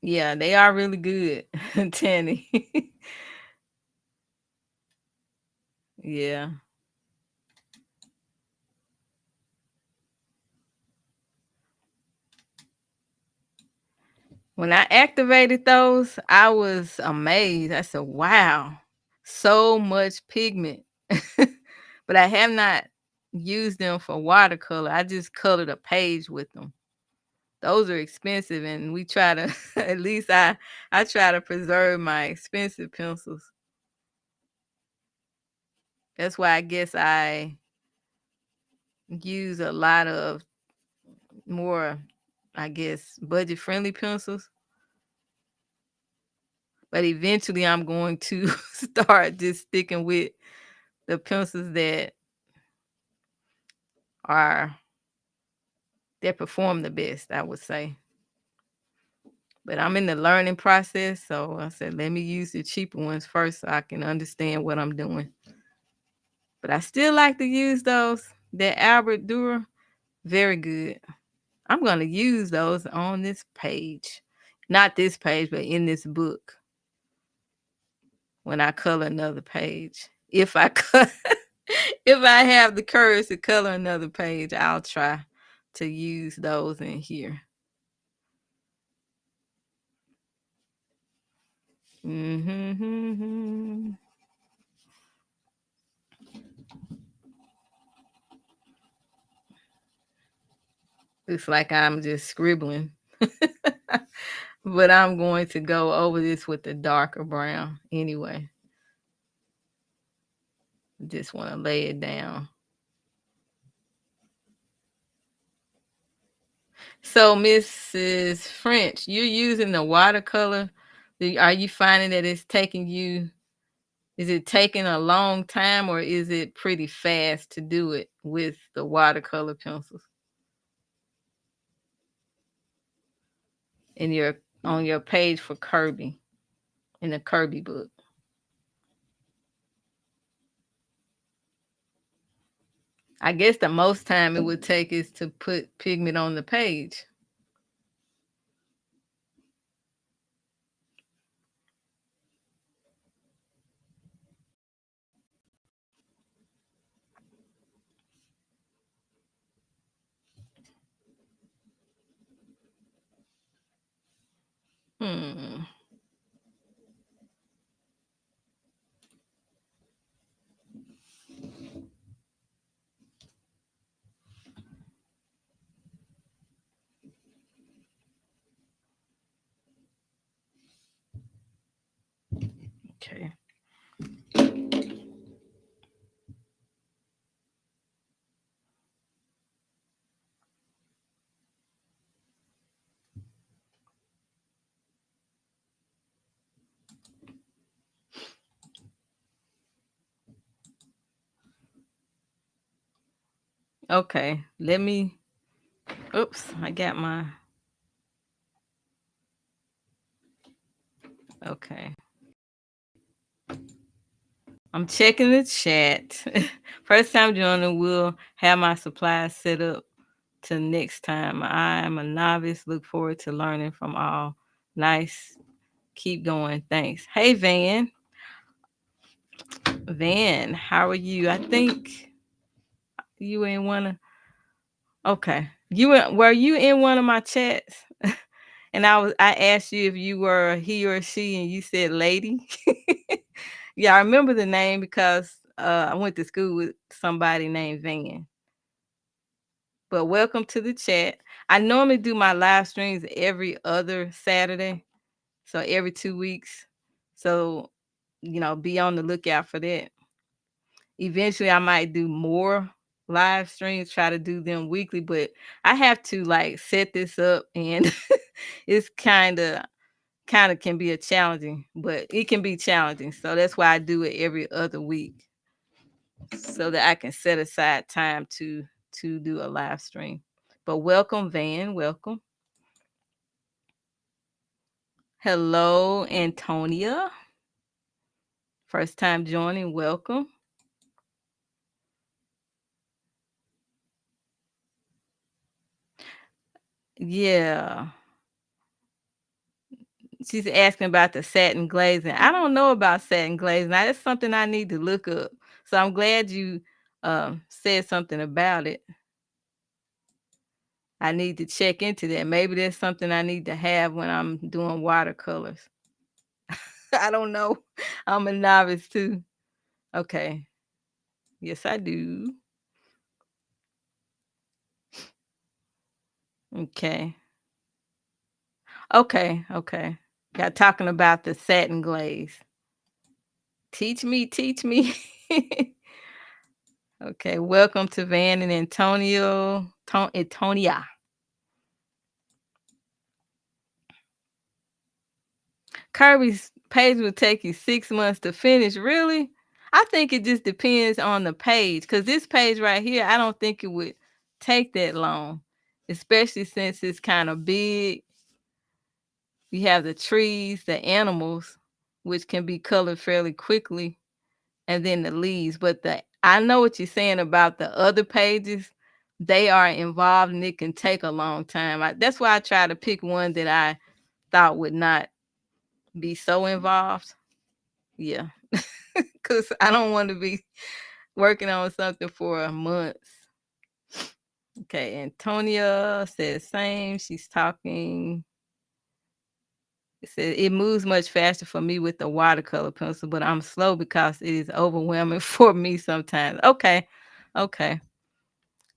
Yeah, they are really good, Tanny. Yeah. When I activated those, I was amazed. I said, wow, so much pigment. But I have not used them for watercolor. I just colored a page with them. Those are expensive, and we try to, at least I try to preserve my expensive pencils. That's why I guess I use a lot of more, I guess, budget-friendly pencils. But eventually I'm going to start just sticking with the pencils that perform the best, I would say. But I'm in the learning process, so I said, let me use the cheaper ones first so I can understand what I'm doing. But I still like to use those. That Albert Dürer, very good. I'm going to use those on this page. Not this page, but in this book. When I color another page. If I if I have the courage to color another page, I'll try to use those in here. Mm-hmm. Looks like I'm just scribbling. But I'm going to go over this with the darker brown anyway. Just want to lay it down. So, Mrs. French, you're using the watercolor. Are you finding that it's taking you, is it taking a long time, or is it pretty fast to do it with the watercolor pencils? On your page for Kirby, in the Kirby book. I guess the most time it would take is to put pigment on the page. Hmm. Okay. Okay. Oops, I got my. Okay. I'm checking the chat. First time joining, we'll have my supplies set up till next time. I'm a novice. Look forward to learning from all. Nice. Keep going. Thanks. Hey, Van. Van, how are you? I think you in one of. Okay. Were you in one of my chats? And I asked you if you were he or she, and you said lady. Yeah, I remember the name because I went to school with somebody named Van. But welcome to the chat. I normally do my live streams every other Saturday, so every 2 weeks. So, be on the lookout for that. Eventually, I might do more live streams, try to do them weekly, but I have to like set this up, and it's kind of can be a challenging, but it can be challenging. So that's why I do it every other week, so that I can set aside time to do a live stream. But welcome, Van. Welcome. Hello, Antonia. First time joining. Welcome. Yeah. She's asking about the satin glazing. I don't know about satin glazing. Now, that's something I need to look up. So I'm glad you said something about it. I need to check into that. Maybe there's something I need to have when I'm doing watercolors. I don't know. I'm a novice too. Okay. Yes, I do. Okay. Okay. Okay. Got talking about the satin glaze. Teach me, teach me. Okay. Welcome to Van and Antonia. Kirby's page will take you 6 months to finish. Really? I think it just depends on the page. Cause this page right here, I don't think it would take that long, especially since it's kind of big. You have the trees, the animals, which can be colored fairly quickly, and then the leaves. But I know what you're saying about the other pages. They are involved and it can take a long time. That's why I try to pick one that I thought would not be so involved. Yeah. Because I don't want to be working on something for months. Okay, Antonia says same. She's talking. It says it moves much faster for me with the watercolor pencil, but I'm slow because it is overwhelming for me sometimes. Okay. Okay.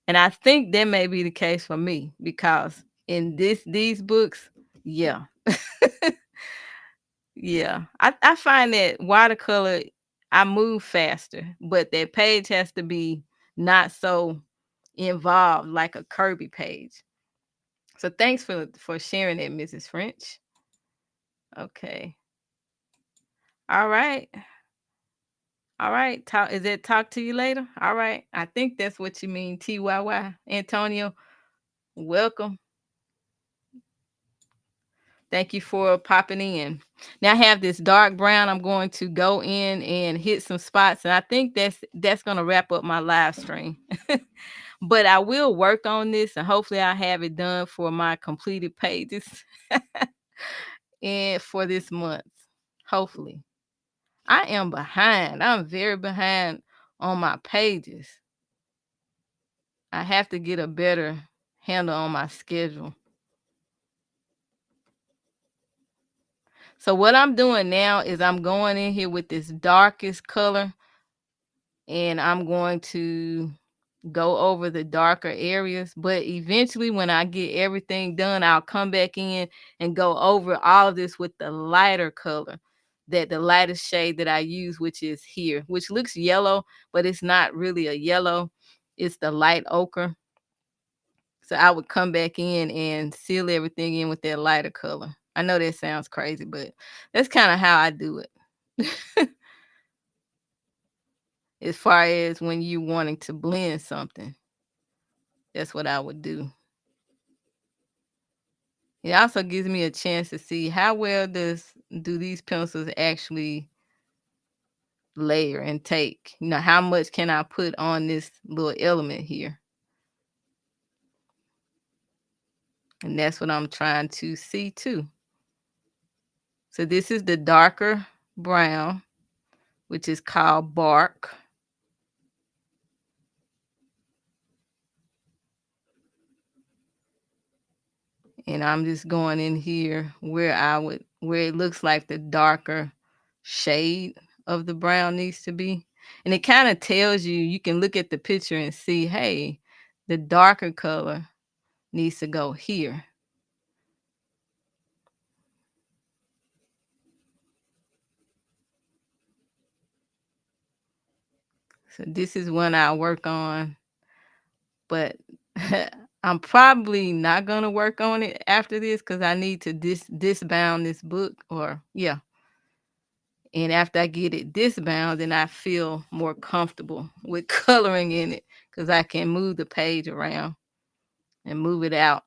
And I think that may be the case for me because in these books, yeah. Yeah. I find that watercolor, I move faster, but that page has to be not so involved like a Kirby page. So thanks for sharing that, Mrs. French. Okay. All right. All right. Talk to you later? All right. I think that's what you mean, TYY. Antonio, welcome. Thank you for popping in. Now I have this dark brown. I'm going to go in and hit some spots, and I think that's going to wrap up my live stream. But I will work on this, and hopefully I have it done for my completed pages and for this month. Hopefully. I am behind. I'm very behind on my pages. I have to get a better handle on my schedule. So what I'm doing now is I'm going in here with this darkest color, and I'm going to go over the darker areas. But eventually, when I get everything done, I'll come back in and go over all of this with the lighter color, that the lightest shade that I use, which is here, which looks yellow, but it's not really a yellow. It's the light ochre. So I would come back in and seal everything in with that lighter color. I know that sounds crazy, but that's kind of how I do it. As far as when you wanting to blend something, that's what I would do. It also gives me a chance to see how well do these pencils actually layer and take. How much can I put on this little element here? And that's what I'm trying to see too. So this is the darker brown, which is called bark. And I'm just going in here where it looks like the darker shade of the brown needs to be. And it kind of tells you, you can look at the picture and see, hey, the darker color needs to go here. So this is one I'll work on, but I'm probably not gonna work on it after this because I need to disbound this book, or yeah. And after I get it disbound, then I feel more comfortable with coloring in it because I can move the page around and move it out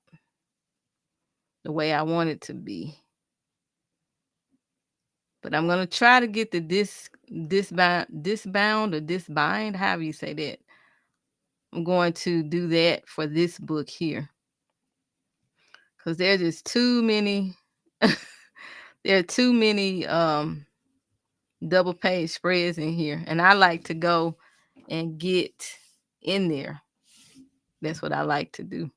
the way I want it to be. But I'm gonna try to get the disbound or disbind, however you say that. I'm going to do that for this book here because there's just too many. There are too many double page spreads in here, and I like to go and get in there. That's what I like to do.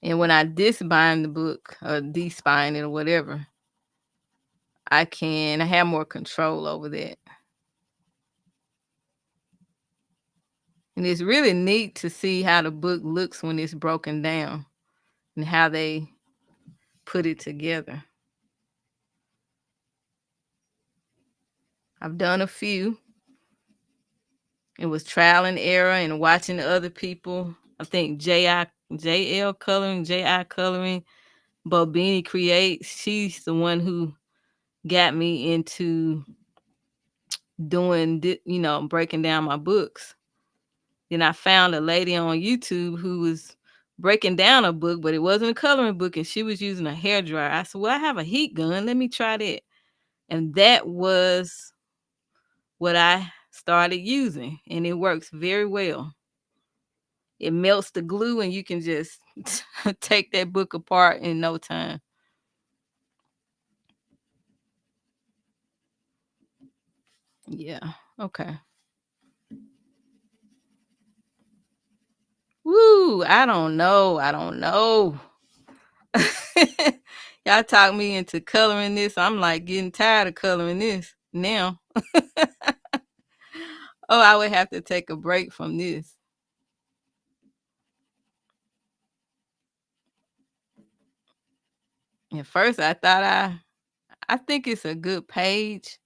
And when I disbind the book or despine it or whatever, I have more control over that. And it's really neat to see how the book looks when it's broken down and how they put it together. I've done a few. It was trial and error and watching other people. I think JL Coloring, JI Coloring, Bobini Creates. She's the one who got me into doing, breaking down my books. Then I found a lady on YouTube who was breaking down a book, but it wasn't a coloring book, and she was using a hair dryer. I said, well, I have a heat gun. Let me try that. And that was what I started using, and it works very well. It melts the glue, and you can just take that book apart in no time. Yeah. Okay. Woo! I don't know. Y'all talk me into coloring this. I'm like getting tired of coloring this now. Oh, I would have to take a break from this. At first, I thought I think it's a good page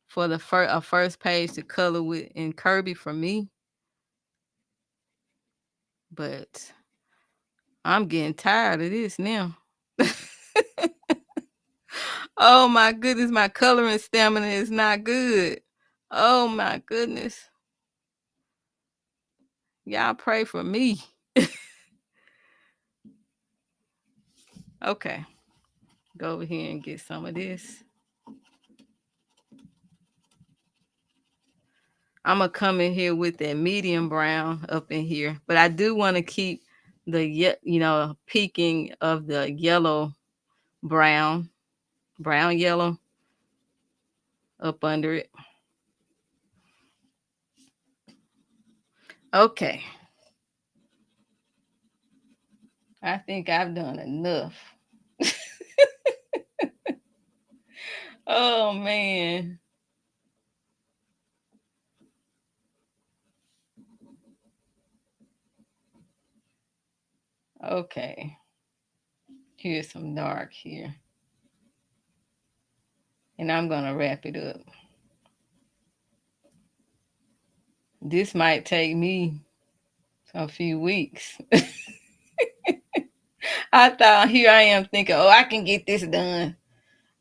for the first page to color with in Kirby for me, but I'm getting tired of this now. Oh my goodness, my coloring stamina is not good. Oh my goodness. Y'all pray for me. Okay. Go over here and get some of this. I'm gonna come in here with that medium brown up in here, but I do want to keep the peaking of the yellow brown yellow up under it. Okay. I think I've done enough. Oh man. Okay. Here's some dark here. And I'm gonna wrap it up. This might take me a few weeks. I thought here I am thinking, oh, I can get this done.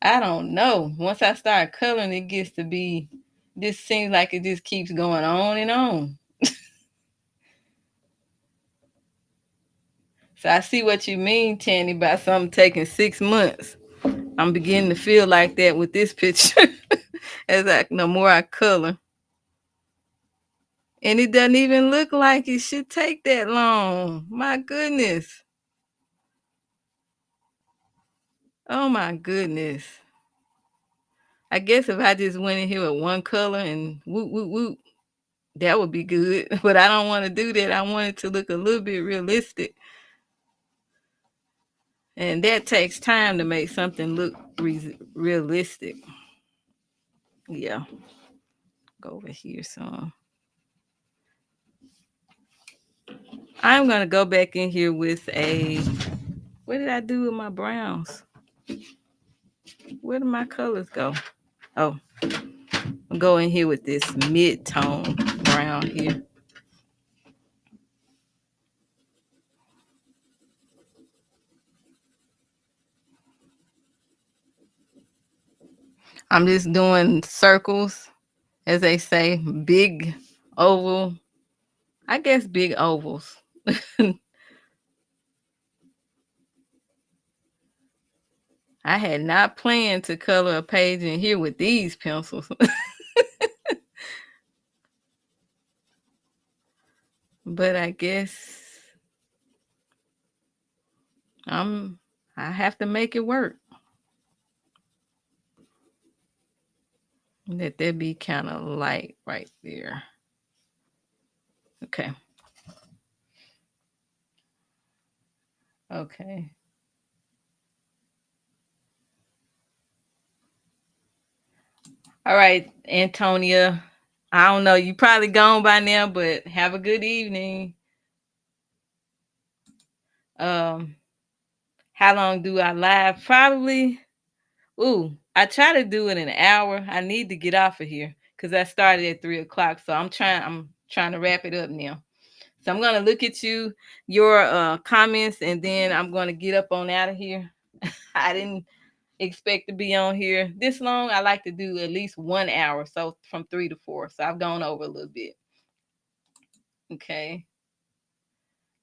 I don't know. Once I start coloring, it gets to be, this seems like it just keeps going on and on. So I see what you mean, Tanny, about something taking 6 months. I'm beginning to feel like that with this picture as the more I color. And it doesn't even look like it should take that long. My goodness. Oh my goodness. I guess if I just went in here with one color and whoop, whoop, whoop, that would be good. But I don't want to do that. I want it to look a little bit realistic. And that takes time to make something look realistic. Yeah. Go over here some. I'm going to go back in here with a, what did I do with my browns? Where did my colors go? Oh, I'm going here with this mid-tone brown here. I'm just doing circles, as they say, big oval. I guess big ovals. I had not planned to color a page in here with these pencils. But I guess I have to make it work. Let that be kind of light right there. Okay. Okay. All right, Antonia. I don't know. You probably gone by now, but have a good evening. Um, how long do I live? Probably. Ooh, I try to do it in an hour. I need to get off of here because I started at 3 o'clock. So I'm trying to wrap it up now. So I'm gonna look at your comments, and then I'm gonna get up on out of here. I didn't expect to be on here this long. I like to do at least 1 hour, so from 3 to 4. So I've gone over a little bit. Okay.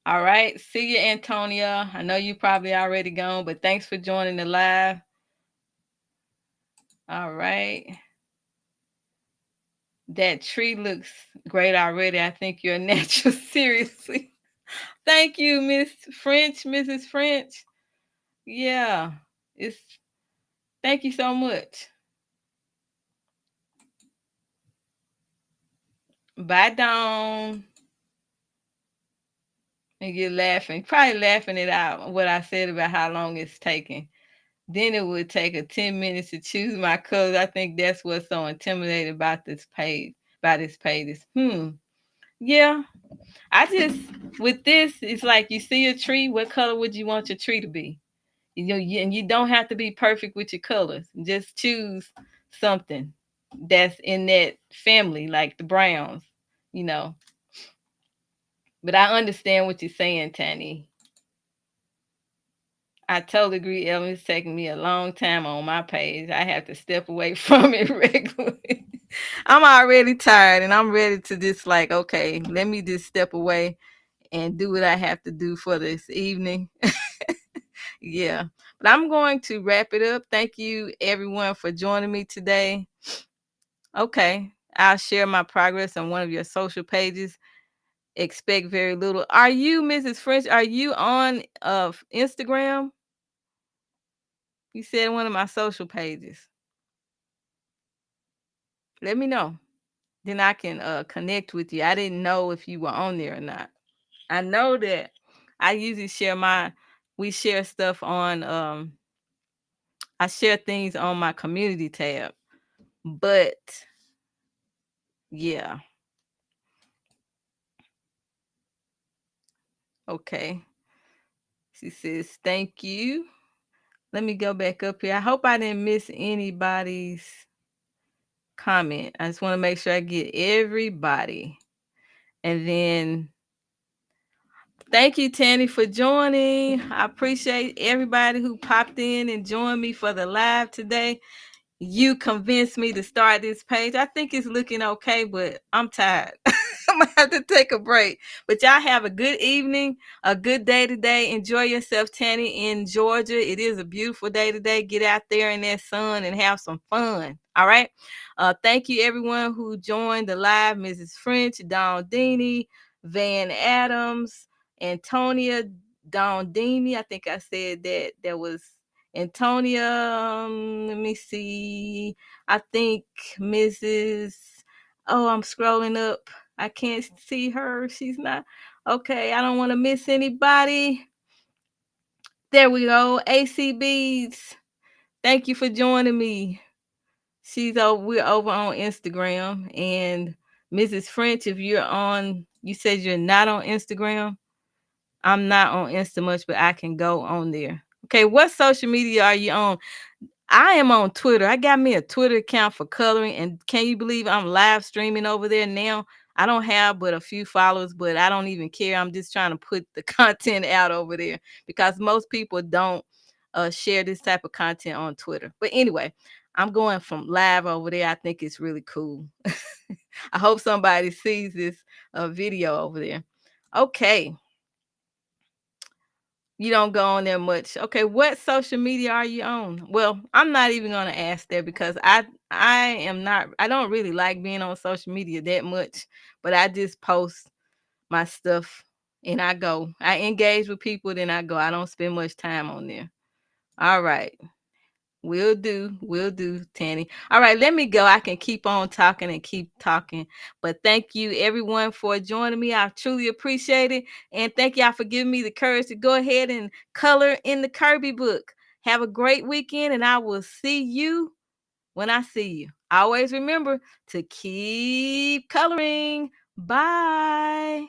All right. See you, Antonia. I know you probably already gone, but thanks for joining the live. All right. That tree looks great already. I think you're natural. Seriously. Thank you, Miss French, Mrs. French. Yeah. It's Thank you so much. Bye, Dawn. And you're laughing, probably laughing it out what I said about how long it's taking. Then it would take a 10 minutes to choose my colors. I think that's what's so intimidating about this page. About this page is, yeah. I just with this, it's like you see a tree. What color would you want your tree to be? And you don't have to be perfect with your colors. Just choose something that's in that family, like the browns. You know. But I understand what you're saying, Tani. I totally agree, Evelyn. It's taking me a long time on my page. I have to step away from it regularly. I'm already tired and I'm ready to just like, okay, let me just step away and do what I have to do for this evening. Yeah. But I'm going to wrap it up. Thank you everyone for joining me today. Okay. I'll share my progress on one of your social pages. Expect very little. Are you, Mrs. French? Are you on Instagram? You said one of my social pages. Let me know. Then I can connect with you. I didn't know if you were on there or not. I know that I usually we share stuff on I share things on my community tab. But yeah. Okay. She says, thank you. Let me go back up here. I hope I didn't miss anybody's comment. I just want to make sure I get everybody. And then thank you, Tanny, for joining. I appreciate everybody who popped in and joined me for the live today. You convinced me to start this page. I think it's looking okay, but I'm tired. I'm gonna have to take a break. But y'all have a good evening, a good day today. Enjoy yourself, Tanny, in Georgia. It is a beautiful day today. Get out there in that sun and have some fun. All right. Thank you, everyone who joined the live. Mrs. French, Dawn Dini, Van Adams, Antonia Dini. I think I said that. There was Antonia. Let me see. I think Mrs. Oh, I'm scrolling up. I can't see her. She's not. Okay, I don't want to miss anybody. There we go. AC Beads. Thank you for joining me. We're over on Instagram. And Mrs. French, if you said you're not on Instagram. I'm not on Insta much, but I can go on there. Okay, what social media are you on? I am on Twitter. I got me a Twitter account for coloring, and can you believe I'm live streaming over there now? I don't have but a few followers, but I don't even care. I'm just trying to put the content out over there because most people don't share this type of content on Twitter. But anyway, I'm going from live over there. I think it's really cool. I hope somebody sees this video over there. Okay. You don't go on there much. Okay, what social media are you on? Well, I'm not even gonna ask that because I don't really like being on social media that much, but I just post my stuff and I go. I engage with people, then I go. I don't spend much time on there. All right. Will do, Tanny. All right, let me go. I can keep on talking and keep talking. But thank you, everyone, for joining me. I truly appreciate it. And thank y'all for giving me the courage to go ahead and color in the Kirby book. Have a great weekend, and I will see you when I see you. Always remember to keep coloring. Bye.